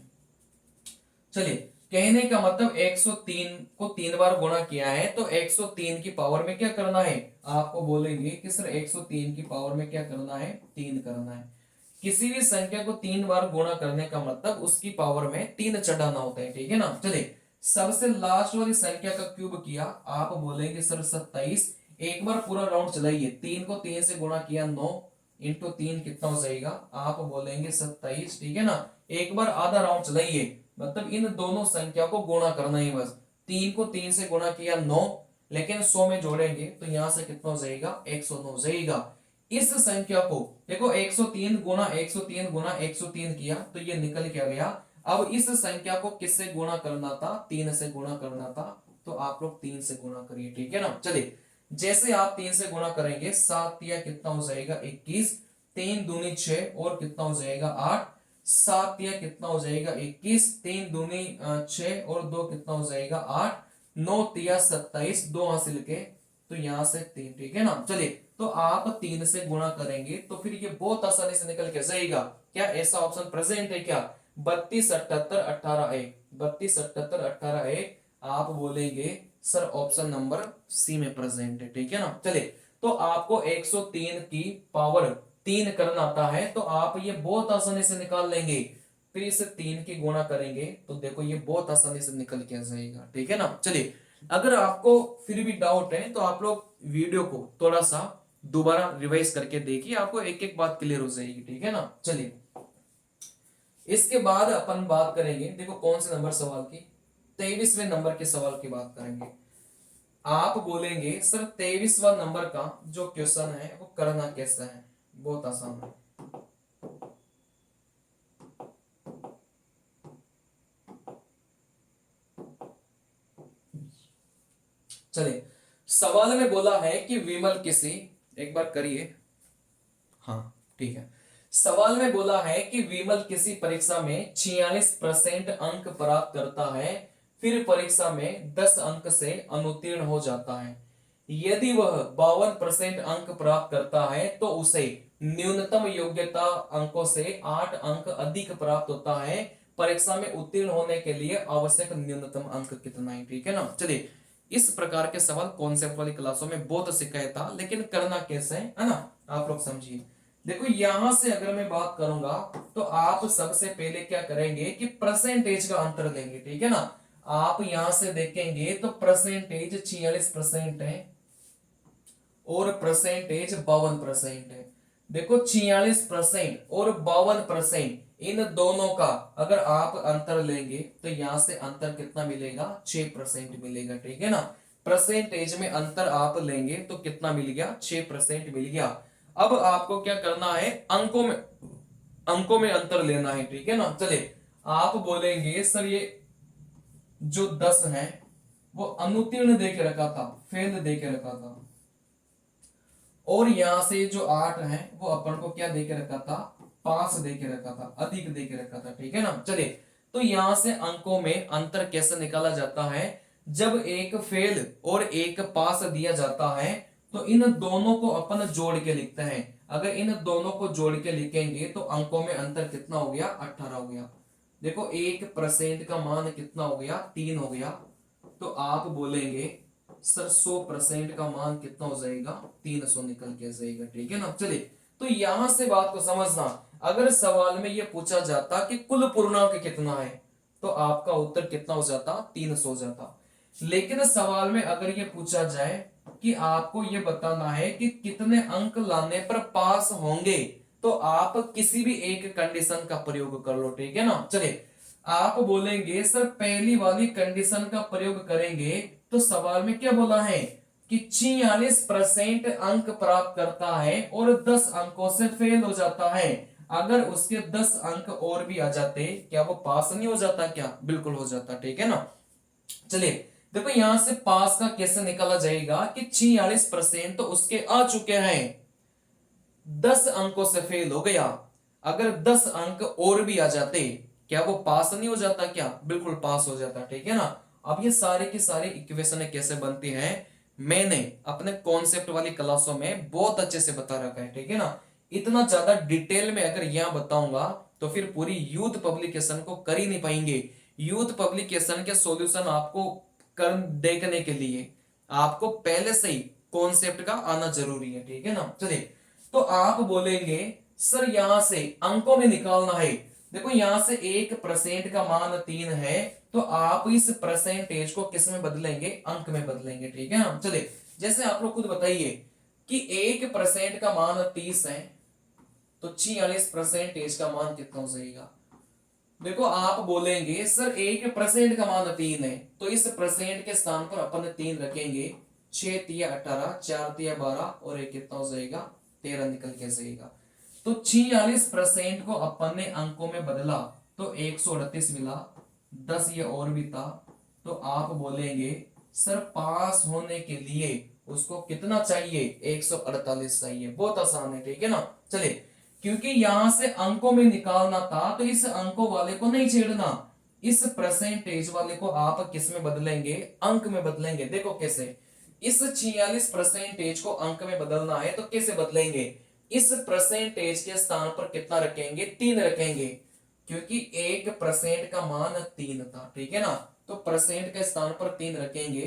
चलिए, कहने का मतलब 103 को 3 बार गुणा किया है तो 103 की पावर में क्या करना है? आपको बोलेंगे कि सर 103 की पावर में क्या करना है? 3 करना है। किसी भी संख्या को 3 बार गुणा करने का मतलब उसकी पावर में 3 चढ़ाना होता है, ठीक है ना। चलिए, सबसे लास्ट वाली संख्या का क्यूब किया, आप बोलेंगे सर 27। एक बार पूरा राउंड चलाइए, 3 को 3 से गुणा किया 9 × 3 कितना हो जाएगा? आप बोलेंगे 27, ठीक है ना। एक बार आधा राउंड चलाइए, मतलब इन दोनों संख्या को गुणा करना ही बस। 3 को 3 से गुणा किया 9, लेकिन 100 में जोड़ेंगे तो यहां से कितना हो जाएगा? 109 हो जाएगा। इस संख्या को देखो 103 गुणा 103 गुणा 103 किया तो ये निकल के आ गया। अब इस संख्या को किससे गुणा करना था? 3 से गुणा करना था। तो आप लोग 3 से गुणा करिए, ठीक है ना। चलिए, जैसे आप 3 से गुणा करेंगे, 7 या कितना हो जाएगा? 21। 3 दूनी 6 और कितना हो जाएगा? 8। 7 या कितना हो जाएगा? 21। 3 दूनी 6 और 2 कितना हो जाएगा? 8। 9 तिया 27, 2 हासिल के तो यहां से 3, ठीक है ना। चलिए, तो आप 3 से गुणा करेंगे तो फिर ये बहुत आसानी से निकल के जाएगा। क्या ऐसा ऑप्शन प्रेजेंट है क्या? 32 78 18 1। 32 78 18 1। आप बोलेंगे सर ऑप्शन नंबर सी में प्रेजेंट है, ठीक है ना। चलिए, तो आपको 103 की पावर 3 करना आता है तो आप ये बहुत आसानी से निकाल लेंगे। फिर इसे 3 की गुणा करेंगे तो देखो ये बहुत आसानी से निकल के आ जाएगा, ठीक है ना। चलिए, अगर आपको फिर भी डाउट है तो आप लोग वीडियो को थोड़ा सा दोबारा रिवाइज करके देखिए, आपको एक एक बात क्लियर हो जाएगी, ठीक है ना। चलिए, इसके बाद अपन बात करेंगे, देखो कौन से नंबर सवाल की? 23वें नंबर के सवाल की बात करेंगे। आप बोलेंगे सर 23वां नंबर का जो क्वेश्चन है वो करना कैसा है? बहुत आसान है। चलिए, सवाल में बोला है कि विमल किसी, एक बार करिए, हाँ ठीक है। सवाल में बोला है कि विमल किसी परीक्षा में 46% अंक प्राप्त करता है, फिर परीक्षा में 10 अंक से अनुत्तीर्ण हो जाता है। यदि वह 52% अंक प्राप्त करता है तो उसे न्यूनतम योग्यता अंकों से 8 अंक अधिक प्राप्त होता है। परीक्षा में उत्तीर्ण होने के लिए आवश्यक न्यूनतम अंक कितना है? ठीक है ना। चलिए, इस प्रकार के सवाल कॉन्सेप्ट वाली क्लासों में बहुत सिखाया था, लेकिन करना कैसे है ना, आप लोग समझिए। देखो यहां से अगर मैं बात करूंगा तो आप सबसे पहले क्या करेंगे कि परसेंटेज का अंतर लेंगे, ठीक है ना। आप यहां से देखेंगे तो परसेंटेज 46% है और परसेंटेज 52% है। देखो 46% और 52%, इन दोनों का अगर आप अंतर लेंगे तो यहां से अंतर कितना मिलेगा? 6% मिलेगा, ठीक है ना। परसेंटेज में अंतर आप लेंगे तो कितना मिल गया? 6% मिल गया। अब आपको क्या करना है? अंकों में अंतर लेना है, ठीक है ना। चलिए, आप बोलेंगे सर ये जो 10 है वो अनुत्तीर्ण दे के रखा था, फेल दे के रखा था। और यहां से जो 8 है वो अपन को क्या दे के रखा था, पास दे के रखा था, अधिक दे के रखा था, ठीक है ना। चलिए, तो यहां से अंकों में अंतर कैसे निकाला जाता है, जब एक फेल और एक पास दिया जाता है तो इन दोनों को अपन जोड़ के लिखते हैं। अगर इन दोनों को जोड़ के लिखेंगे तो अंकों में अंतर कितना हो गया, 18 हो गया। देखो 1% का मान कितना हो गया, 3 हो गया। तो आप बोलेंगे सर 100% का मान कितना हो जाएगा, 300 निकल के जाएगा, ठीक है ना। चलिए, तो यहां से बात को समझना, अगर सवाल में यह पूछा जाता कि कुल पूर्णांक कितना है तो आपका उत्तर कितना हो जाता, 300 हो जाता। लेकिन सवाल में अगर यह पूछा जाए कि आपको यह बताना है कि कितने अंक लाने पर पास होंगे, तो आप किसी भी एक कंडीशन का प्रयोग कर लो, ठीक है ना। चलिए, आप बोलेंगे सर पहली वाली कंडीशन का प्रयोग करेंगे, तो सवाल में क्या बोला है कि 46% अंक प्राप्त करता है और 10 अंकों से फेल हो जाता है। अगर उसके 10 अंक और भी आ जाते, क्या वो पास नहीं हो जाता, क्या बिल्कुल हो जाता, ठीक है ना। चलिए, देखो यहां से पास का कैसे निकाला जाएगा कि 46% तो उसके आ चुके हैं, 10 अंकों से फेल हो गया। अगर 10 अंक और भी आ जाते, क्या वो पास नहीं हो जाता, क्या बिल्कुल पास हो जाता, ठीक है ना। अब ये सारे की सारी इक्वेशन कैसे बनती हैं, मैंने अपने कॉन्सेप्ट वाली क्लासों में बहुत अच्छे से बता रखा है, ठीक है ना। इतना ज्यादा डिटेल में अगर यहां बताऊंगा तो फिर पूरी यूथ पब्लिकेशन को कर ही नहीं पाएंगे। यूथ पब्लिकेशन के सॉल्यूशन आपको कर देखने के लिए आपको पहले से ही कॉन्सेप्ट का आना जरूरी है, ठीक है ना। चलिए, तो आप बोलेंगे सर यहां से अंकों में निकालना है। देखो यहां से 1% का मान 3 है, तो आप इस परसेंटेज को किस में बदलेंगे, अंक में बदलेंगे, ठीक है ना। चलिए, जैसे आप लोग खुद बताइए कि 1% का मान 30 है, तो 46% का मान कितना हो जाएगा। देखो आप बोलेंगे सर 1% का मान 3 है, तो इस परसेंट के स्थान पर अपन 3 रखेंगे, 6 तिया 18, 4 तिया 12 और एक कितना हो जाएगा, 13 निकल के जाएगा। तो 46% को अपन ने अंकों में बदला तो 138 मिला, 10 ये और भी था। तो आप बोलेंगे सर पास होने के लिए उसको कितना चाहिए, 148 चाहिए। बहुत आसान है, ठीक है ना। चलिए, क्योंकि यहां से अंकों में निकालना था तो इस अंकों वाले को नहीं छेड़ना, इस परसेंटेज वाले को आप किस में बदलेंगे, अंक में बदलेंगे। देखो कैसे, इस 46% को अंक में बदलना है तो कैसे बदलेंगे, इस परसेंटेज के स्थान पर कितना रखेंगे, 3 रखेंगे, क्योंकि 1% का मान 3 था, ठीक है ना। तो परसेंट के स्थान पर 3 रखेंगे,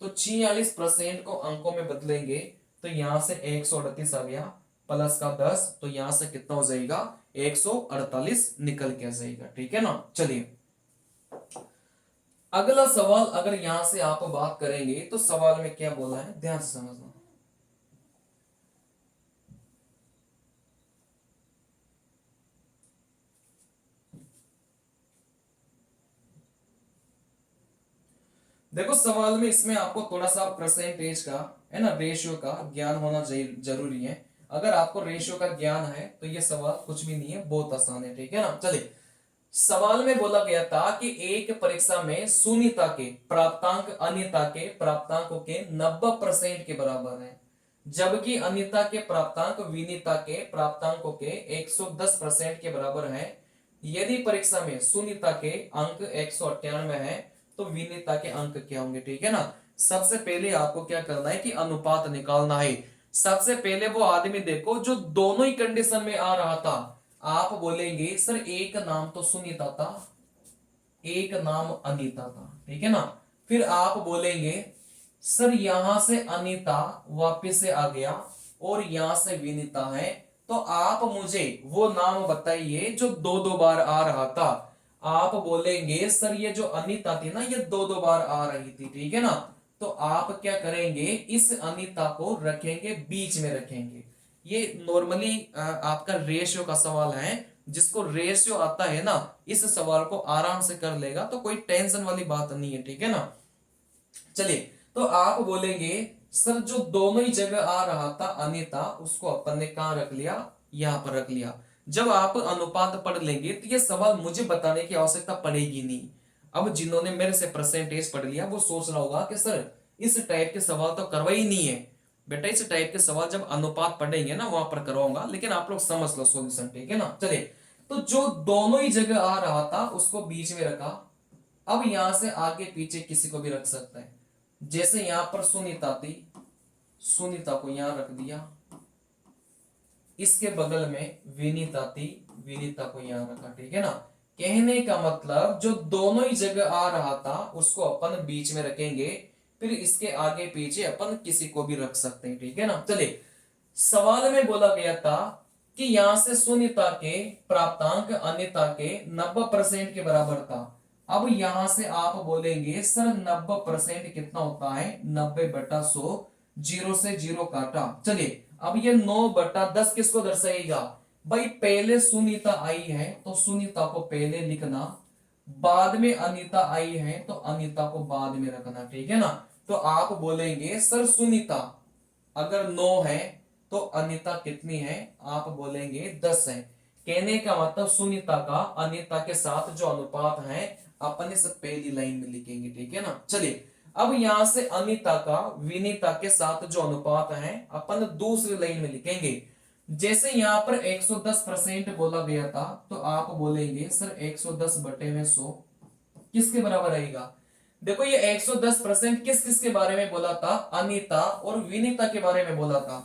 तो 46% को अंकों में बदलेंगे, तो यहां से 138 आ गया, प्लस का 10, तो यहां से कितना हो जाएगा, 148 निकल के आ जाएगा, ठीक है ना। चलिए, अगला सवाल अगर यहां से आप बात करेंगे तो सवाल में क्या बोला है, ध्यान से समझना। देखो सवाल में इसमें आपको थोड़ा सा परसेंटेज का है ना, रेशियो का ज्ञान होना जरूरी है। अगर आपको रेशियो का ज्ञान है तो ये सवाल कुछ भी नहीं है, बहुत आसान है, ठीक है ना। चलिए, सवाल में बोला गया था कि एक परीक्षा में शून्यता के प्राप्तांक अन्यता के प्राप्तांकों के 90% के बराबर है, जबकि अन्यता के प्राप्तांक विनिता के प्राप्तांकों के 110% के बराबर है। यदि परीक्षा में शून्यता के अंक 198 है तो विनिता के अंक क्या होंगे, ठीक है ना। सबसे पहले आपको क्या करना है कि अनुपात निकालना है। सबसे पहले वो आदमी देखो जो दोनों ही कंडीशन में आ रहा था। आप बोलेंगे सर एक नाम तो सुनीता था, एक नाम अनीता था, ठीक है ना। फिर आप बोलेंगे सर यहां से अनीता वापिस से आ गया और यहां से विनीता है, तो आप मुझे वो नाम बताइए जो दो दो बार आ रहा था। आप बोलेंगे सर ये जो अनीता थी ना ये दो दो बार आ रही थी, ठीक है ना। तो आप क्या करेंगे, इस अनीता को रखेंगे, बीच में रखेंगे। ये नॉर्मली आपका रेशियो का सवाल है, जिसको रेशियो आता है ना इस सवाल को आराम से कर लेगा, तो कोई टेंशन वाली बात नहीं है, ठीक है ना। चलिए, तो आप बोलेंगे सर जो दोनों ही जगह आ रहा था अनीता, उसको अपन ने कहां रख लिया, यहां पर रख लिया। जब आप अनुपात पढ़ लेंगे तो ये सवाल मुझे बताने की आवश्यकता पड़ेगी नहीं। अब जिन्होंने मेरे से परसेंटेज पढ़ लिया वो सोच रहा होगा कि सर इस टाइप के सवाल तो करवा ही नहीं है, बेटा इस टाइप के सवाल जब अनुपात पढ़ेंगे ना वहां पर करवाऊंगा, लेकिन आप लोग समझ लो सॉल्यूशन, ठीक है ना। चलिए, तो जो दोनों ही जगह आ रहा था उसको बीच में रखा। अब यहां से आगे पीछे किसी को भी रख सकता है। जैसे यहां पर सुनीता थी, सुनीता को यहां रख दिया। इसके बगल में विनीता थी, विनीता को यहां रखा, ठीक है ना। कहने का मतलब जो दोनों ही जगह आ रहा था उसको अपन बीच में रखेंगे, फिर इसके आगे पीछे अपन किसी को भी रख सकते हैं, ठीक है ना। चलिए, सवाल में बोला गया था कि यहां से सुनीता के प्राप्तांक अनिता के 90% के बराबर था। अब यहां से आप बोलेंगे सर 90% कितना होता है, 90/100, जीरो से जीरो काटा। चलिए, अब ये 9/10 किसको दर्शाएगा, भाई पहले सुनीता आई है तो सुनीता को पहले लिखना, बाद में अनीता आई है तो अनीता को बाद में रखना, ठीक है ना। तो आप बोलेंगे सर सुनीता अगर 9 है तो अनीता कितनी है, आप बोलेंगे 10 है। कहने का मतलब सुनीता का अनीता के साथ जो अनुपात है अपन इस पहली लाइन में लिखेंगे, ठीक है ना। चलिए, अब यहां से अनीता का विनीता के साथ जो अनुपात है अपन दूसरी लाइन में लिखेंगे। जैसे यहां पर 110% बोला गया था तो आप बोलेंगे सर 110/100 किसके बराबर आएगा। देखो ये 110% किस किस के बारे में बोला था, अनीता और विनीता के बारे में बोला था।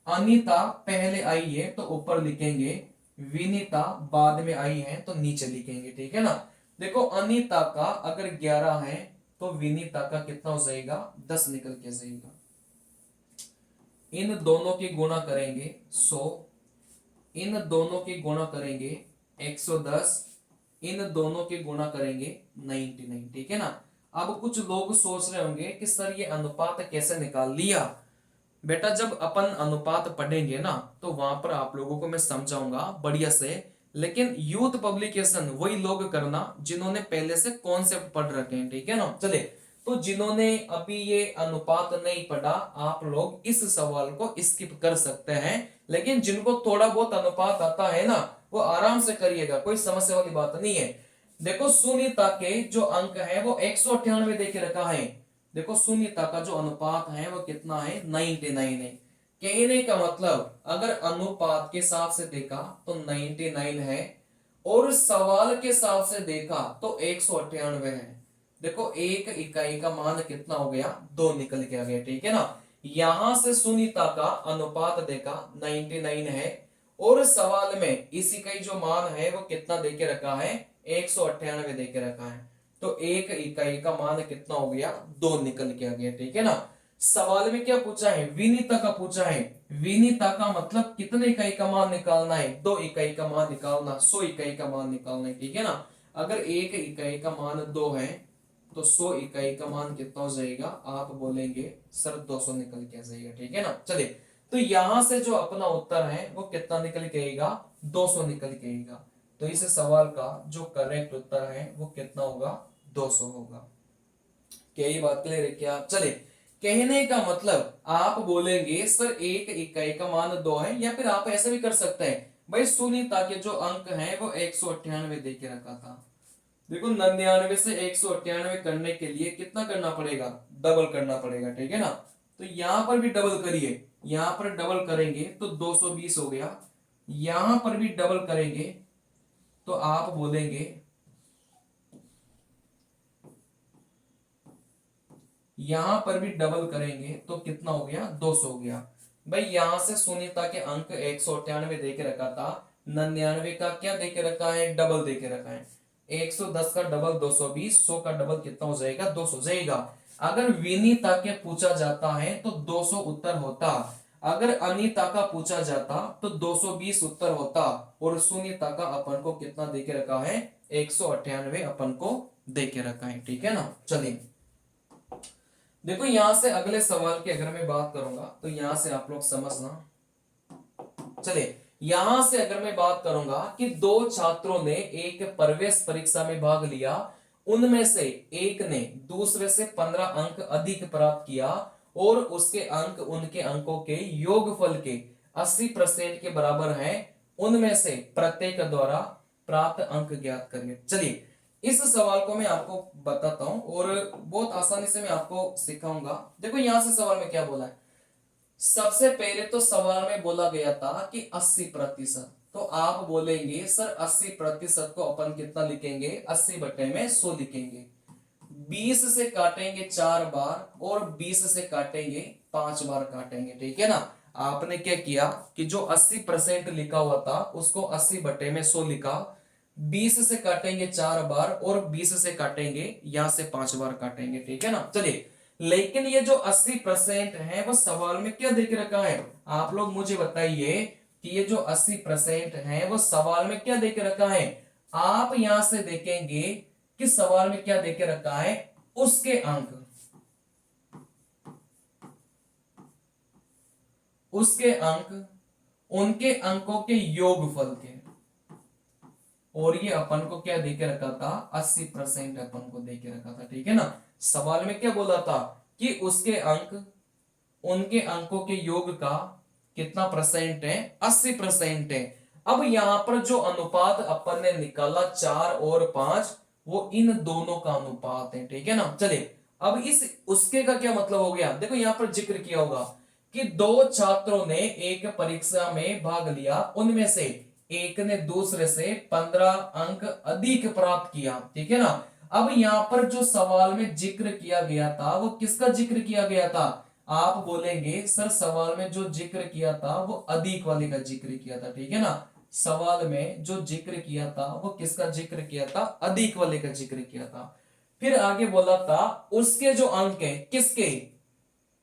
अनीता पहले आई है तो ऊपर लिखेंगे, विनीता बाद में आई है तो नीचे लिखेंगे, ठीक है ना। देखो अनीता का अगर 11 है तो विनीता का कितना हो जाएगा, 10 निकल के जाएगा। इन दोनों की गुणा करेंगे 100, इन दोनों की गुणा करेंगे 110, इन दोनों की गुणा करेंगे 99, ठीक है ना। अब कुछ लोग सोच रहे होंगे कि सर ये अनुपात कैसे निकाल लिया। बेटा जब अपन अनुपात पढ़ेंगे ना तो वहां पर आप लोगों को मैं समझाऊंगा बढ़िया से, लेकिन यूथ पब्लिकेशन वही लोग करना जिन्होंने पहले से कॉन्सेप्ट पढ़ रखे हैं, ठीक है ना। चले, तो जिन्होंने अभी ये अनुपात नहीं पढ़ा आप लोग इस सवाल को स्किप कर सकते हैं, लेकिन जिनको थोड़ा बहुत अनुपात आता है ना वो आराम से करिएगा, कोई समस्या वाली बात नहीं है। देखो सुनीता के जो अंक है वो 198 देके रखा है। देखो सुनीता का जो अनुपात है वो कितना है, 99 है। कहने का मतलब अगर अनुपात के हिसाब से देखा तो 99 है, और सवाल के हिसाब से देखा तो 198 है। देखो एक इकाई का मान कितना हो गया, 2 निकल के आ गया, ठीक है ना। यहां से सुनीता का अनुपात देखा 99 है, और सवाल में इसी का जो मान है वो कितना देके रखा है, 198 देके रखा है। तो एक इकाई का मान कितना हो गया, 2 निकल के आ गया, ठीक है ना। सवाल में क्या पूछा है, विनीता का पूछा है। विनीता का मतलब कितने इकाई का मान निकालना है, 2 इकाई का मान निकालना, 100 इकाई का मान निकालना है, ठीक है ना। अगर एक इकाई का मान 2 है तो 100 इकाई का मान कितना हो जाएगा, आप बोलेंगे सर 200 निकल के आ जाएगा, ठीक है ना। चलिए, तो यहां से जो अपना उत्तर है वो कितना निकल के आएगा, 200 निकल के आएगा। तो इस सवाल का जो करेक्ट उत्तर है वो कितना होगा, 200 होगा। क्या ये बात क्लियर है क्या। चले, कहने का मतलब आप बोलेंगे सर एक इकाई का मान 2 है, या फिर आप ऐसे भी कर सकते हैं भाई सुनीता के जो अंक है वो 198 दे के रखा था। देखो 99 से 198 करने के लिए कितना करना पड़ेगा, डबल करना पड़ेगा, ठीक है ना। तो यहां पर भी डबल करिए, यहां पर डबल करेंगे तो 220 हो गया, यहां पर भी डबल करेंगे तो आप बोलेंगे, यहां पर भी डबल करेंगे तो कितना हो गया, 200 हो गया। भाई यहां से सुनीता के अंक 198 दे के रखा था, 99 का क्या दे के रखा है, डबल दे के रखा है। 110 का डबल 220, 100 का डबल कितना हो जाएगा, 200 जाएगा। अगर विनीता के पूछा जाता है तो 200 उत्तर होता, अगर अनीता का पूछा जाता तो 220 उत्तर होता, और सुनीता का अपन को कितना दे के रखा है, 198 अपन को दे के रखा है, ठीक है ना। चलिए, देखो यहां से अगले सवाल की अगर मैं बात करूंगा तो यहां से आप लोग समझना। चलिए, यहां से अगर मैं बात करूंगा कि 2 छात्रों ने एक प्रवेश परीक्षा में भाग लिया, उनमें से एक ने दूसरे से 15 अंक अधिक प्राप्त किया और उसके अंक उनके अंकों के योगफल के 80% के बराबर है, उनमें से प्रत्येक द्वारा प्राप्त अंक ज्ञात करिए। चलिए, इस सवाल को मैं आपको बताता हूं और बहुत आसानी से मैं आपको सिखाऊंगा। देखो यहां से सवाल में क्या बोला है, सबसे पहले तो सवाल में बोला गया था कि 80%, तो आप बोलेंगे सर 80% को अपन कितना लिखेंगे, 80/100 लिखेंगे। 20 से काटेंगे 4 बार और 20 से काटेंगे 5 बार काटेंगे, ठीक है ना। आपने क्या किया कि जो 80% लिखा हुआ था उसको 80/100 लिखा, 20 से काटेंगे 4 बार और 20 से काटेंगे यहां से 5 बार काटेंगे, ठीक है ना। चलिए, लेकिन ये जो 80% है वो सवाल में क्या देके रखा है, आप लोग मुझे बताइए कि ये जो 80% है वो सवाल में क्या देके रखा है। आप यहां से देखेंगे कि सवाल में क्या देके रखा है, उसके अंक, उसके अंक, उनके अंकों के योगफल के, और ये अपन को क्या देके रखा था, 80% अपन को देके रखा था, ठीक है ना। सवाल में क्या बोला था कि उसके अंक उनके अंकों के योग का कितना परसेंट है, 80% है। अब यहां पर जो अनुपात अपन ने निकाला 4 और 5, वो इन दोनों का अनुपात है, ठीक है ना। चलिए, अब इस उसके का क्या मतलब हो गया, देखो यहां पर जिक्र किया होगा कि दो छात्रों ने एक परीक्षा में भाग लिया, उनमें से एक ने दूसरे से 15 अंक अधिक प्राप्त किया, ठीक है ना। अब यहां पर जो सवाल में जिक्र किया गया था वो किसका जिक्र किया गया था, आप बोलेंगे सर सवाल में जो जिक्र किया था वो अधिक वाले का जिक्र किया था, ठीक है ना। सवाल में जो जिक्र किया था वो किसका जिक्र किया था, अधिक वाले का जिक्र किया था। फिर आगे बोला था उसके जो अंक है, किसके,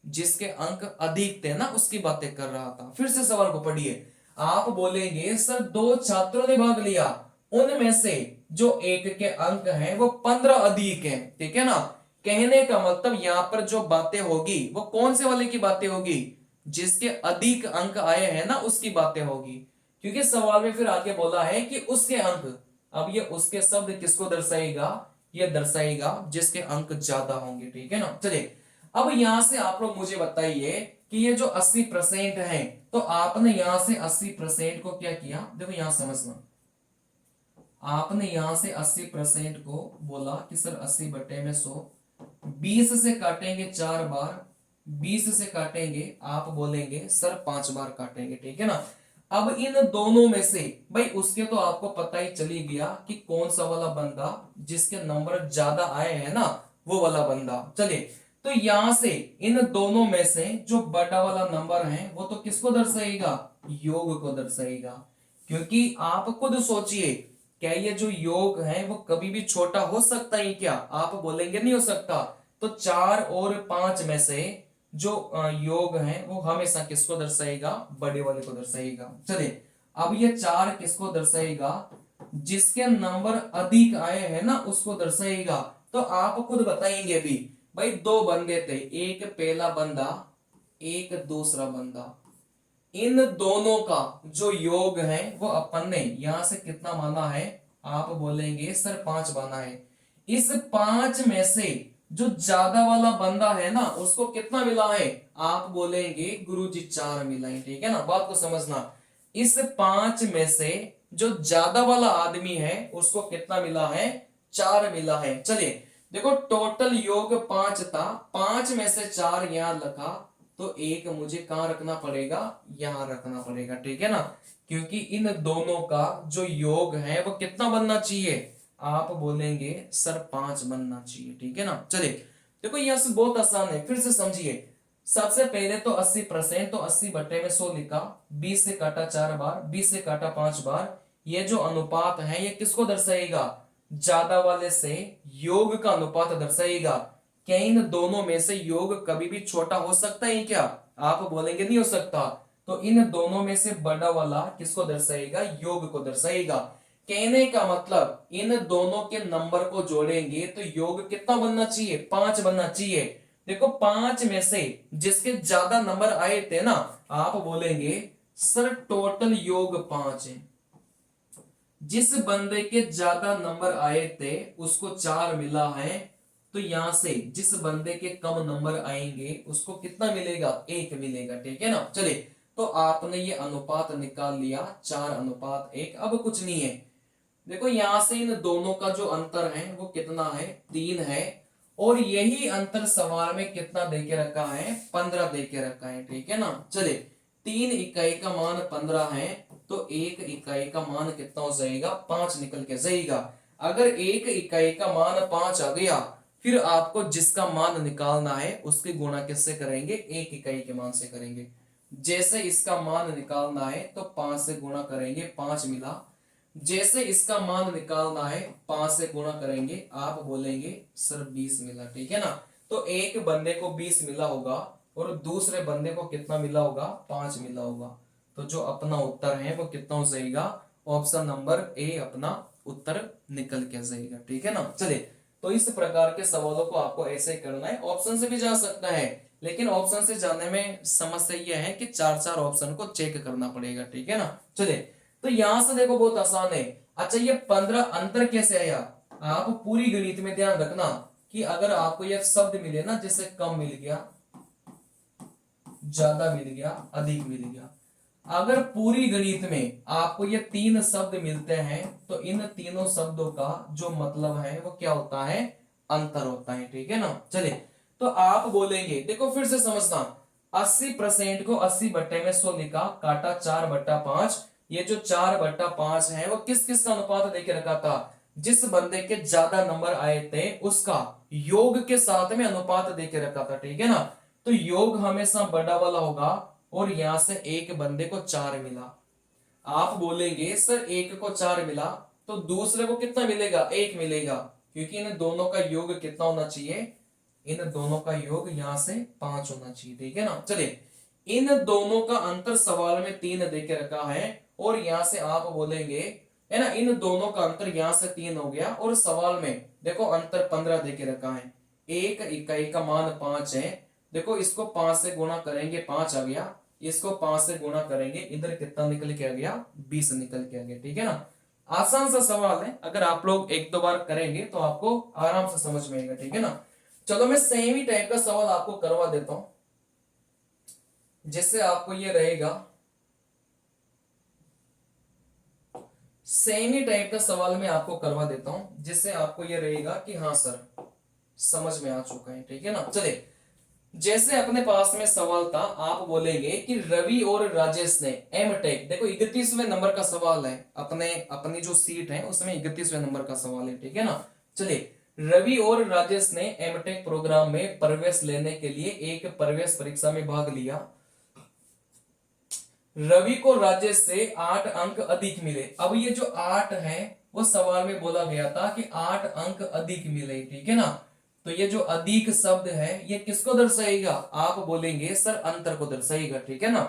जिसके अंक अधिक थे ना उसकी बातें कर रहा था। फिर से सवाल को पढ़िए, आप बोलेंगे सर दो छात्रों ने भाग लिया, उनमें से जो एक के अंक हैं वो 15 अधिक हैं, ठीक है ना। कहने का मतलब यहां पर जो बातें होगी वो कौन से वाले की बातें होगी, जिसके अधिक अंक आए हैं ना उसकी बातें होगी, क्योंकि सवाल में फिर आगे बोला है कि उसके अंक। अब ये उसके शब्द किसको दर्शाएगा, ये दर्शाएगा जिसके अंक ज्यादा होंगे, ठीक है ना। चलिए, अब यहां से आप लोग मुझे बताइए कि ये जो 80% है, तो आपने यहां से 80% को क्या किया, देखो यहां समझना, आपने यहां से 80% को बोला कि सर 80/100, 20 से काटेंगे 4 बार, 20 से काटेंगे आप बोलेंगे सर 5 बार काटेंगे, ठीक है ना। अब इन दोनों में से भाई उसके तो आपको पता ही चली गया कि कौन सा वाला बंदा जिसके नंबर ज्यादा आए हैं ना वो वाला बंदा। चलिए, तो यहां से इन दोनों में से जो बड़ा वाला नंबर है वो तो किसको दर्शाएगा, योग को दर्शाएगा। क्योंकि आप खुद सोचिए, क्या ये जो योग है वो कभी भी छोटा हो सकता है क्या, आप बोलेंगे नहीं हो सकता। तो 4 और 5 में से जो योग है वो हमेशा किसको दर्शाएगा, बड़े वाले को दर्शाएगा। चलिए, अब ये 4 किसको दर्शाएगा, जिसके नंबर अधिक आए हैं ना उसको दर्शाएगा। तो आप खुद बताएंगे भी, भाई दो बंदे थे, एक पहला बंदा एक दूसरा बंदा, इन दोनों का जो योग है वो अपन ने यहां से कितना माना है, आप बोलेंगे सर 5 माना है। इस 5 में से जो ज्यादा वाला बंदा है ना उसको कितना मिला है, आप बोलेंगे गुरुजी 4 मिला है, ठीक है ना। बात को समझना, इस 5 में से जो ज्यादा वाला आदमी है उसको कितना मिला है, 4 मिला है। चलिए, देखो टोटल योग 5 था, 5 में से 4 यहां लगा, तो एक मुझे कहां रखना पड़ेगा, यहां रखना पड़ेगा, ठीक है ना। क्योंकि इन दोनों का जो योग है वो कितना बनना चाहिए, आप बोलेंगे सर 5 बनना चाहिए, ठीक है ना। चलिए, देखो यहां से बहुत आसान है, फिर से समझिए। सबसे पहले तो 80%, तो 80/100 लिखा, 20 से काटा 4 बार, 20 से काटा 5 बार। ये जो अनुपात है ये किसको दर्शाएगा, ज्यादा वाले से योग का अनुपात दर्शाएगा। क्या इन दोनों में से योग कभी भी छोटा हो सकता है क्या, आप बोलेंगे नहीं हो सकता। तो इन दोनों में से बड़ा वाला किसको दर्शाएगा, योग को दर्शाएगा। कहने का मतलब इन दोनों के नंबर को जोड़ेंगे तो योग कितना बनना चाहिए, 5 बनना चाहिए। देखो 5 में से जिसके ज्यादा नंबर आए थे ना, आप बोलेंगे सर टोटल योग 5 है। जिस बंदे के ज्यादा नंबर आए थे उसको 4 मिला है, तो यहां से जिस बंदे के कम नंबर आएंगे उसको कितना मिलेगा, 1 मिलेगा, ठीक है ना। चलिए, तो आपने ये अनुपात निकाल लिया 4:1। अब कुछ नहीं है, देखो यहां से इन दोनों का जो अंतर है वो कितना है, 3 है। और यही अंतर सवाल में कितना देके रखा है, 15 देके रखा है, ठीक है ना। चलिए 3 इकाई का मान 15 है, तो 1 इकाई का मान कितना हो जाएगा, 5 निकल के जाएगा। अगर 1 इकाई का मान 5 आ गया, फिर आपको जिसका मान निकालना है उसकी गुणा किससे करेंगे, 1 इकाई के मान से करेंगे। जैसे इसका मान निकालना है तो 5 से गुणा करेंगे, 5 मिला। जैसे इसका मान निकालना है 5 से गुणा करेंगे, आप बोलेंगे सर 20 मिला, ठीक है ना। तो एक बंदे को 20 मिला होगा और दूसरे बंदे को कितना मिला होगा, 5 मिला होगा। तो जो अपना उत्तर है वो कितना हो जाएगा, ऑप्शन नंबर ए अपना उत्तर निकल के जाएगा, ठीक है ना। चलिए तो इस प्रकार के सवालों को आपको ऐसे करना है, ऑप्शन से भी जा सकता है, लेकिन ऑप्शन से जाने में समस्या यह है कि 4 ऑप्शन को चेक करना पड़ेगा, ठीक है ना। चलिए तो यहां से देखो बहुत आसान है। अच्छा ये 15 अंतर कैसे आया, आप पूरी गणित में ध्यान रखना कि अगर आपको यह शब्द मिले ना, जैसे कम मिल गया, ज्यादा मिल गया, अधिक मिल गया, अगर पूरी गणित में आपको ये 3 शब्द मिलते हैं तो इन तीनों शब्दों का जो मतलब है वो क्या होता है, अंतर होता है, ठीक है ना। चलिए तो आप बोलेंगे, देखो फिर से समझना, 80% को 80/100 लिखा, काटा 4/5। ये जो 4/5 है वो किस किस का अनुपात देके रखा था, जिस बंदे के ज्यादा नंबर आए थे उसका योग के साथ में अनुपात देके रखा था, ठीक है ना। तो योग हमेशा बड़ा वाला होगा, और यहां से एक बंदे को 4 मिला। आप बोलेंगे सर एक को 4 मिला तो दूसरे को कितना मिलेगा, 1 मिलेगा, क्योंकि इन दोनों का योग कितना होना चाहिए, इन दोनों का योग यहां से 5 होना चाहिए, ठीक है ना। चलिए इन दोनों का अंतर सवाल में 3 देके रखा है, और यहां से आप बोलेंगे, है ना, इन दोनों का अंतर यहां से 3 हो गया, और सवाल में देखो अंतर 15 देके रखा है। 1 इकाई का मान 5 है, देखो इसको 5 से गुणा करेंगे, 5 आ गया, इसको 5 से गुणा करेंगे, इधर कितना निकल के आ गया, 20 निकल के आ गया, ठीक है ना। आसान सा सवाल है, अगर आप लोग 1-2 बार करेंगे तो आपको आराम से समझ में आएगा, ठीक है ना। चलो मैं सेम ही टाइप का सवाल आपको करवा देता हूं, जिससे आपको ये रहेगा, सेम ही टाइप का सवाल मैं आपको करवा देता हूं, जिससे आपको ये रहेगा कि हाँ सर समझ में आ चुका है, ठीक है ना। चलिए जैसे अपने पास में सवाल था, आप बोलेंगे कि रवि और राजेश ने एम टेक, देखो 31वें नंबर का सवाल है, अपने अपनी जो सीट है उसमें 31वें नंबर का सवाल है, ठीक है ना। चलिए रवि और राजेश ने एम टेक प्रोग्राम में प्रवेश लेने के लिए एक प्रवेश परीक्षा में भाग लिया। रवि को राजेश से 8 अंक अधिक मिले। अब ये जो 8 है वो सवाल में बोला गया था कि 8 अंक अधिक मिले, ठीक है ना। तो ये जो अधिक शब्द है ये किसको दर्शाएगा, आप बोलेंगे सर अंतर को दर्शाएगा, ठीक है ना।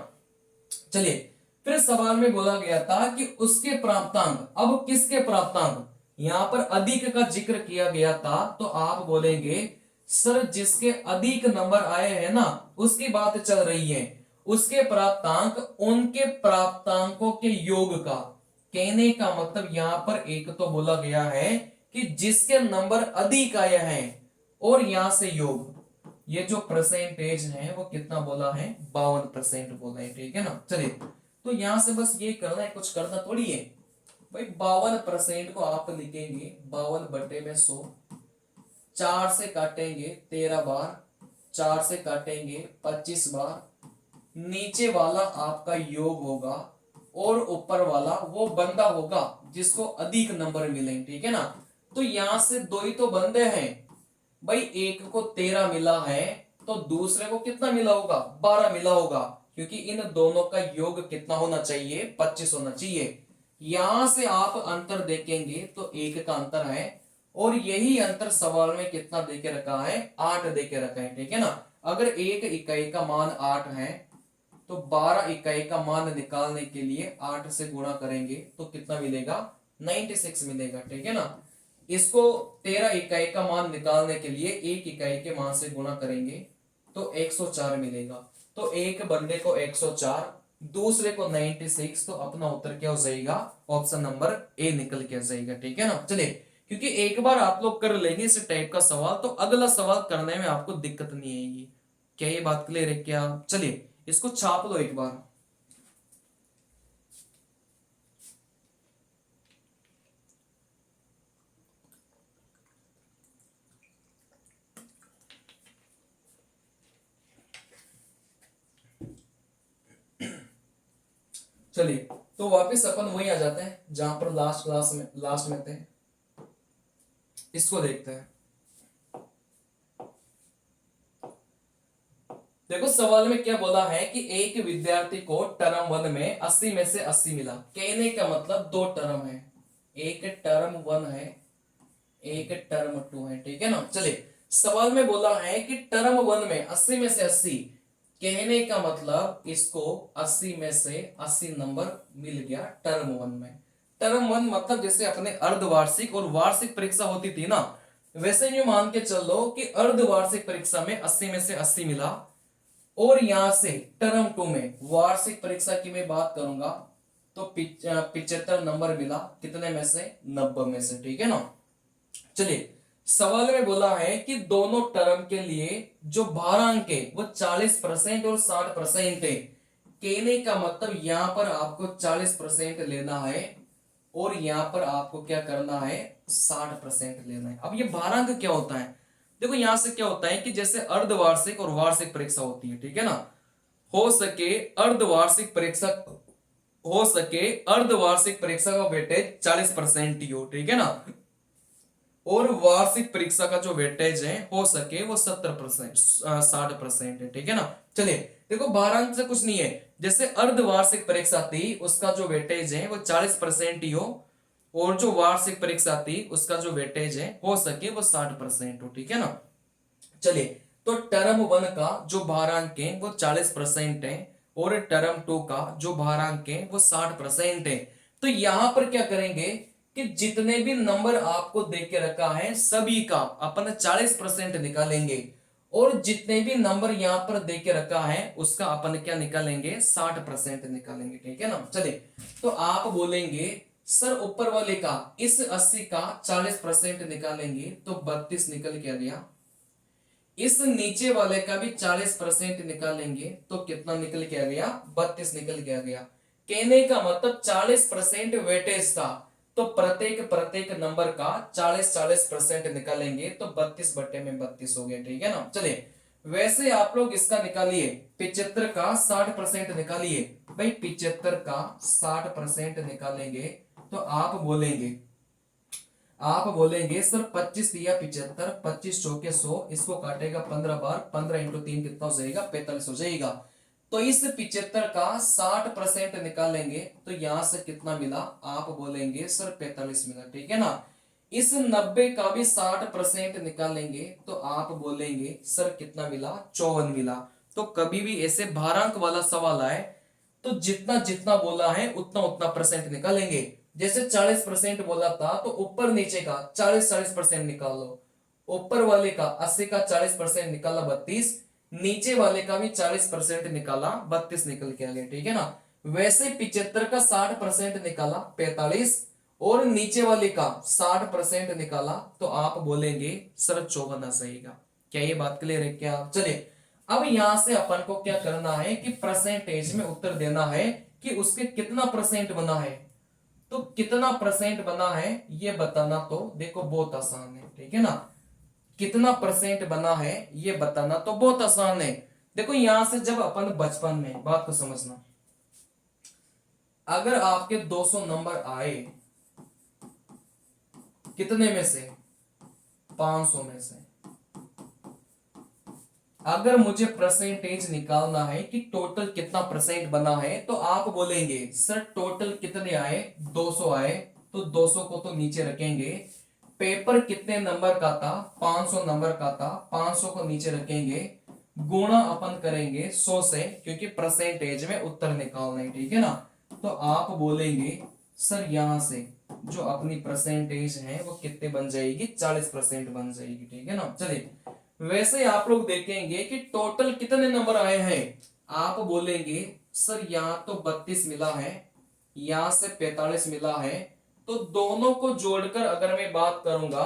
चलिए फिर सवाल में बोला गया था कि उसके प्राप्तांक, अब किसके प्राप्तांक, यहां पर अधिक का जिक्र किया गया था, तो आप बोलेंगे सर जिसके अधिक नंबर आए हैं ना उसकी बात चल रही है, उसके प्राप्तांक उनके प्राप्तांकों के योग का। कहने का मतलब यहां पर एक तो बोला गया है कि जिसके नंबर अधिक आए हैं, और यहां से योग, ये जो परसेंटेज है वो कितना बोला है, 52% बोला है, ठीक है ना। चलिए तो यहां से बस ये करना है, कुछ करना थोड़ी है भाई। 52% को आप लिखेंगे 52/100, 4 से काटेंगे 13 बार, 4 से काटेंगे 25 बार, नीचे वाला आपका योग होगा, और ऊपर वाला वो बंदा होगा जिसको अधिक नंबर मिले, ठीक है ना। तो यहां से दो ही तो बंदे हैं भाई, एक को 13 मिला है तो दूसरे को कितना मिला होगा, 12 मिला होगा, क्योंकि इन दोनों का योग कितना होना चाहिए, 25 होना चाहिए। यहां से आप अंतर देखेंगे तो 1 का अंतर है, और यही अंतर सवाल में कितना देके रखा है, 8 देके रखा है, ठीक है ना। अगर 1 इकाई का मान 8 है तो 12 इकाई का मान निकालने के लिए 8 से गुणा करेंगे तो कितना मिलेगा, 96 मिलेगा, ठीक है ना। इसको 13 इकाई का मान निकालने के लिए 1 इकाई के मान से गुणा करेंगे तो 104 मिलेगा। तो एक बंदे को 104, दूसरे को 96, तो अपना उत्तर क्या हो जाएगा, ऑप्शन नंबर ए निकल के आ जाएगा, ठीक है ना। चलिए क्योंकि एक बार आप लोग कर लेंगे इस टाइप का सवाल तो अगला सवाल करने में आपको दिक्कत नहीं आएगी। क्या ये बात क्लियर है क्या, चलिए इसको छाप लो एक बार। चलिए, तो वापस अपन वही आ जाते हैं जहां पर लास्ट में थे। इसको देखते हैं। देखो सवाल में क्या बोला है कि एक विद्यार्थी को टर्म वन में 80 में से 80 मिला। कहने का मतलब दो टर्म है, एक टर्म वन है, एक टर्म टू है, ठीक है ना। चलिए, सवाल में बोला है कि टर्म वन में 80 में से 80, कहने का मतलब इसको 80 में से 80 नंबर मिल गया टर्म वन में। टर्म वन मतलब जैसे अपने अर्धवार्षिक और वार्षिक परीक्षा होती थी ना, वैसे यूं मान के चलो कि अर्धवार्षिक परीक्षा में 80 में से 80 मिला, और यहां से टर्म टू में वार्षिक परीक्षा की मैं बात करूंगा तो 75 नंबर मिला, कितने में से 90 में से, ठीक है ना। चलिए, सवाल में बोला है कि दोनों टर्म के लिए जो भारांक है वो 40% और 60% है। कहने का मतलब यहां पर आपको 40% लेना है और यहां पर आपको क्या करना है, 60% लेना है। अब ये भारांक क्या होता है, देखो यहां से क्या होता है कि जैसे अर्धवार्षिक और वार्षिक परीक्षा होती है, ठीक है ना। हो सके अर्धवार्षिक परीक्षा का वेटेज 40% ही हो, ठीक है ना, और वार्षिक परीक्षा का जो वेटेज है हो सके वो 70%, 60% है, ठीक है ना। चलिए, देखो भारांक से कुछ नहीं है, जैसे अर्धवार्षिक परीक्षा थी उसका जो वेटेज है वो 40% ही हो, और जो वार्षिक परीक्षा थी उसका जो वेटेज है हो सके वो 60% हो, ठीक है ना। चलिए, तो टर्म वन का जो भारांक है वो 40% है, और टर्म टू का जो भारांक है वो 60% है। तो यहां पर क्या करेंगे कि जितने भी नंबर आपको दे के रखा है सभी का अपन 40% निकालेंगे, और जितने भी नंबर यहां पर दे के रखा है उसका अपन क्या निकालेंगे, 60% निकालेंगे, ठीक है ना। चलिए, तो आप बोलेंगे सर ऊपर वाले का इस 80 का 40% निकालेंगे तो 32 निकल के आ गया, इस नीचे वाले का भी 40% निकालेंगे तो कितना निकल के आ गया, 32 निकल के आ गया। कहने का मतलब 40% वेटेज था, तो प्रत्येक प्रत्येक नंबर का 40-40% निकालेंगे तो 32/32 हो गया, ठीक है ना। चलिए, वैसे आप लोग इसका निकालिए, 75 का 60% निकालिए। भाई 75 का 60% निकालेंगे तो आप बोलेंगे सर 25 दिया 75, 25 चौके 100, इसको काटेगा 15 बार, 15 इंटू 3 कितना हो जाएगा, 45 हो जाएगा। तो इस 75 का 60% निकालेंगे तो यहां से कितना मिला, आप बोलेंगे सर 45 मिला, ठीक है ना। इस 90 का भी 60% निकालेंगे तो आप बोलेंगे सर कितना मिला, 54 मिला। तो कभी भी ऐसे भारांक वाला सवाल आए तो जितना जितना बोला है उतना उतना परसेंट निकालेंगे। जैसे 40% बोला था तो ऊपर नीचे का 40-40% निकाल लो, ऊपर वाले का 80 का 40% निकाला 32, नीचे वाले का भी 40% निकाला 32 निकल के आ गया, ठीक है ना। वैसे 75 का 60% निकाला 45, और नीचे वाले का 60% निकाला तो आप बोलेंगे सर 54 आ जाएगा। क्या ये बात क्लियर है क्या। चलिए, अब यहां से अपन को क्या करना है कि परसेंटेज में उत्तर देना है कि उसके कितना परसेंट बना है। तो कितना परसेंट बना है ये बताना तो देखो बहुत आसान है, ठीक है ना। कितना परसेंट बना है ये बताना तो बहुत आसान है। देखो यहां से जब अपन बचपन में, बात को समझना, अगर आपके 200 नंबर आए कितने में से, 500 में से, अगर मुझे परसेंटेज निकालना है कि टोटल कितना परसेंट बना है तो आप बोलेंगे सर टोटल कितने आए, 200 आए, तो 200 को तो नीचे रखेंगे। पेपर कितने नंबर का था, 500 नंबर का था, 500 को नीचे रखेंगे, गुणा अपन करेंगे 100 से, क्योंकि परसेंटेज में उत्तर निकालना है, ठीक है ना। तो आप बोलेंगे सर यहां से जो अपनी परसेंटेज है वो कितने बन जाएगी, 40% बन जाएगी, ठीक है ना। चलिए, वैसे आप लोग देखेंगे कि टोटल कितने नंबर आए हैं, आप बोलेंगे सर यहां तो 32 मिला है, यहां से 45 मिला है, तो दोनों को जोड़कर अगर मैं बात करूंगा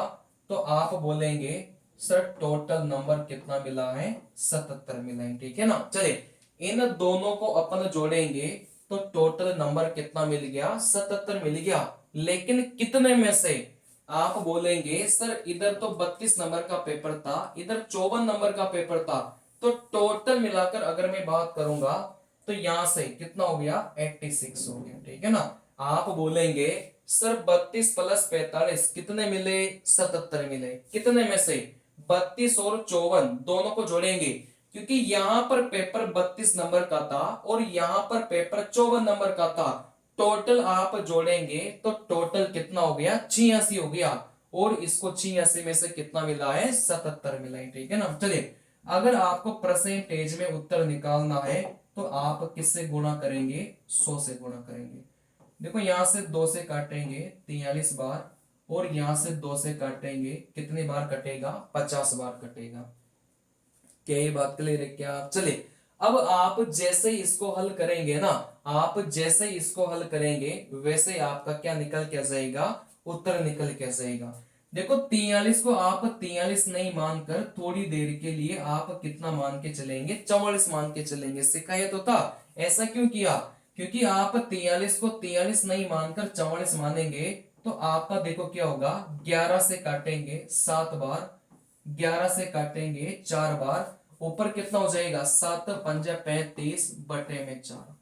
तो आप बोलेंगे सर टोटल नंबर कितना मिला है, 77 मिला है, ठीक है ना। चलिए, इन दोनों को अपन जोड़ेंगे तो टोटल नंबर कितना मिल गया, 77 मिल गया। लेकिन कितने में से, आप बोलेंगे सर इधर तो 32 नंबर का पेपर था, इधर 54 नंबर का पेपर था, तो टोटल मिलाकर अगर मैं बात करूंगा तो यहां से कितना हो गया 86 हो गया, ठीक है ना। आप बोलेंगे सर 32 प्लस 45 कितने मिले, 77 मिले। कितने में से, 32 और 54 दोनों को जोड़ेंगे, क्योंकि यहां पर पेपर 32 नंबर का था और यहां पर पेपर 54 नंबर का था। टोटल आप जोड़ेंगे तो टोटल कितना हो गया, 86 हो गया। और इसको 86 में से कितना मिला है, 77 मिला है, ठीक है ना। चलिए, अगर आपको परसेंटेज में उत्तर निकालना है तो आप किससे गुणा करेंगे, 100 से गुणा करेंगे। देखो यहां से 2 से काटेंगे 43 बार, और यहां से 2 से काटेंगे कितनी बार कटेगा, 50 बार कटेगा। क्या ये बात क्लियर है क्या। चलिए, अब आप जैसे ही इसको हल करेंगे ना, आप जैसे ही इसको हल करेंगे वैसे आपका क्या निकल के आ जाएगा, उत्तर निकल के आ जाएगा। देखो 43 को आप 43 नहीं मानकर थोड़ी देर के लिए आप कितना मान के चलेंगे, 44 मान के चलेंगे। शिकायत होता, ऐसा क्यों किया, क्योंकि आप 43 को 43 नहीं मानकर 44 मानेंगे तो आपका देखो क्या होगा, 11 से काटेंगे 7 बार, 11 से काटेंगे 4 बार, ऊपर कितना हो जाएगा, 7 पंजा 35 बटे में 4।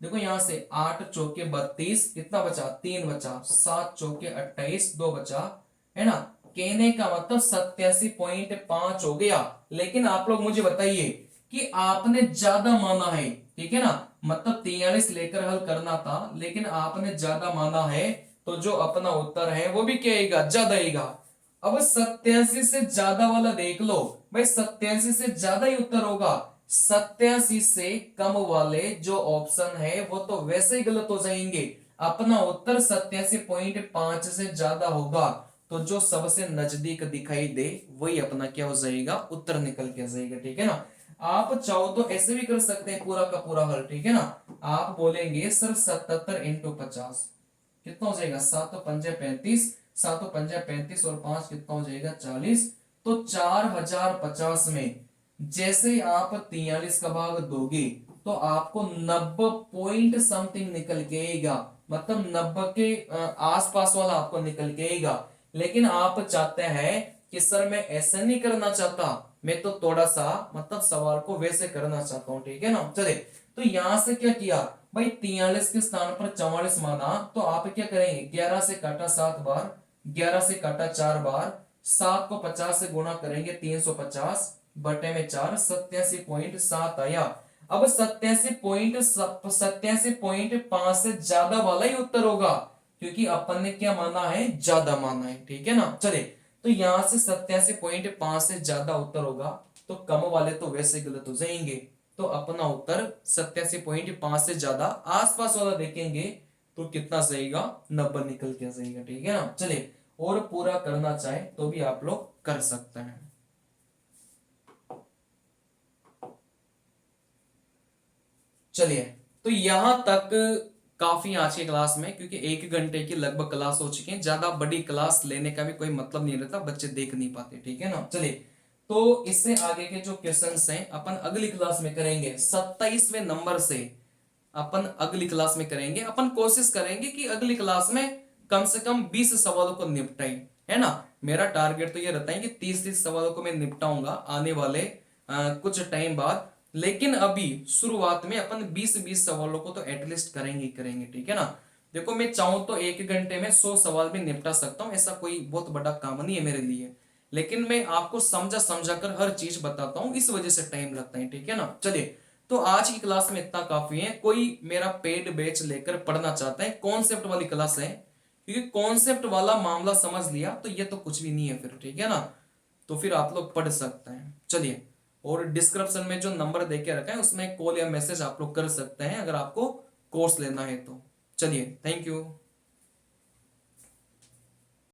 देखो यहां से 8 चौके 32, कितना बचा, 3 बचा, 7 चौके 28, 2 बचा, है ना। कहने का मतलब 87.5 हो गया। लेकिन आप लोग मुझे बताइए कि आपने ज्यादा माना है, ठीक है ना, मतलब 43 लेकर हल करना था लेकिन आपने ज्यादा माना है, तो जो अपना उत्तर है वो भी क्या आएगा, ज्यादा आएगा। अब 87 से ज्यादा वाला देख लो भाई, 87 से ज्यादा ही उत्तर होगा। 87 से कम वाले जो ऑप्शन है वो तो वैसे ही गलत हो जाएंगे। अपना उत्तर 87.5 से ज्यादा होगा, तो जो सबसे नजदीक दिखाई दे वही अपना क्या हो जाएगा, उत्तर निकल के आ जाएगा, ठीक है ना। आप चाहो तो ऐसे भी कर सकते हैं पूरा का पूरा हल, ठीक है ना। आप बोलेंगे सर 77 इंटू 50 कितना हो जाएगा, 7 पंजे 35, 7 पंजे 35 और 5 कितना हो जाएगा 40। तो 4050 में जैसे ही आप 43 का भाग दोगे तो आपको 90 पॉइंट समथिंग निकल के आएगा, मतलब 90 के आसपास वाला आपको निकल के आएगा। लेकिन आप चाहते हैं कि सर मैं ऐसे नहीं करना चाहता, मैं तो थोड़ा सा मतलब सवाल को वैसे करना चाहता हूं, ठीक है ना। चले, तो यहां से क्या किया भाई, 43 के स्थान पर 44 माना, तो आप क्या करेंगे, 11 से काटा 7 बार, 11 से काटा 4 बार, 7 को 50 से गुणा करेंगे 350 बटे में 4, 87.7 आया। अब 87.5 से ज्यादा वाला ही उत्तर होगा, क्योंकि अपन ने क्या माना है, ज्यादा माना है, ठीक है ना। चले, तो यहां से 87.5 से ज्यादा उत्तर होगा, तो कम वाले तो वैसे गलत हो जाएंगे। तो अपना उत्तर 87.5 से ज्यादा, आसपास वाला देखेंगे तो कितना जाएगा, 90 निकल के जाएगा, ठीक है ना। चलिए, और पूरा करना चाहे तो भी आप लोग कर सकते हैं। चलिए, तो यहां तक काफी आज की क्लास में, क्योंकि 1 घंटे की लगभग क्लास हो चुकी है, ज्यादा बड़ी क्लास लेने का भी कोई मतलब नहीं रहता, बच्चे देख नहीं पाते, ठीक है ना। चलिए, तो इससे आगे के जो क्वेश्चंस हैं अपन अगली क्लास में करेंगे, 27वें नंबर से अपन अगली क्लास में करेंगे। अपन कोशिश करेंगे कि अगली क्लास में कम से कम 20 सवालों को निपटाएं, है ना। मेरा टारगेट तो ये रहता है कि 30-30 सवालों को मैं निपटाऊंगा आने वाले कुछ टाइम बाद। लेकिन अभी शुरुआत में अपन 20-20 सवालों को तो एटलीस्ट करेंगे ही करेंगे, ठीक है ना। देखो मैं चाहूं तो 1 घंटे में 100 सवाल भी निपटा सकता हूं, ऐसा कोई बहुत बड़ा काम नहीं है मेरे लिए। लेकिन मैं आपको समझा समझा कर हर चीज बताता हूं, इस वजह से टाइम लगता है, ठीक है ना। चलिए, तो आज की क्लास में इतना काफी है। कोई मेरा पेड बैच लेकर पढ़ना चाहता है, कॉन्सेप्ट वाली क्लास है, क्योंकि कॉन्सेप्ट वाला मामला समझ लिया तो ये तो कुछ भी नहीं है फिर, ठीक है ना। तो फिर आप लोग पढ़ सकते हैं। चलिए, और डिस्क्रिप्शन में जो नंबर देके रखा है उसमें कॉल या मैसेज आप लोग कर सकते हैं अगर आपको कोर्स लेना है तो। चलिए, थैंक यू।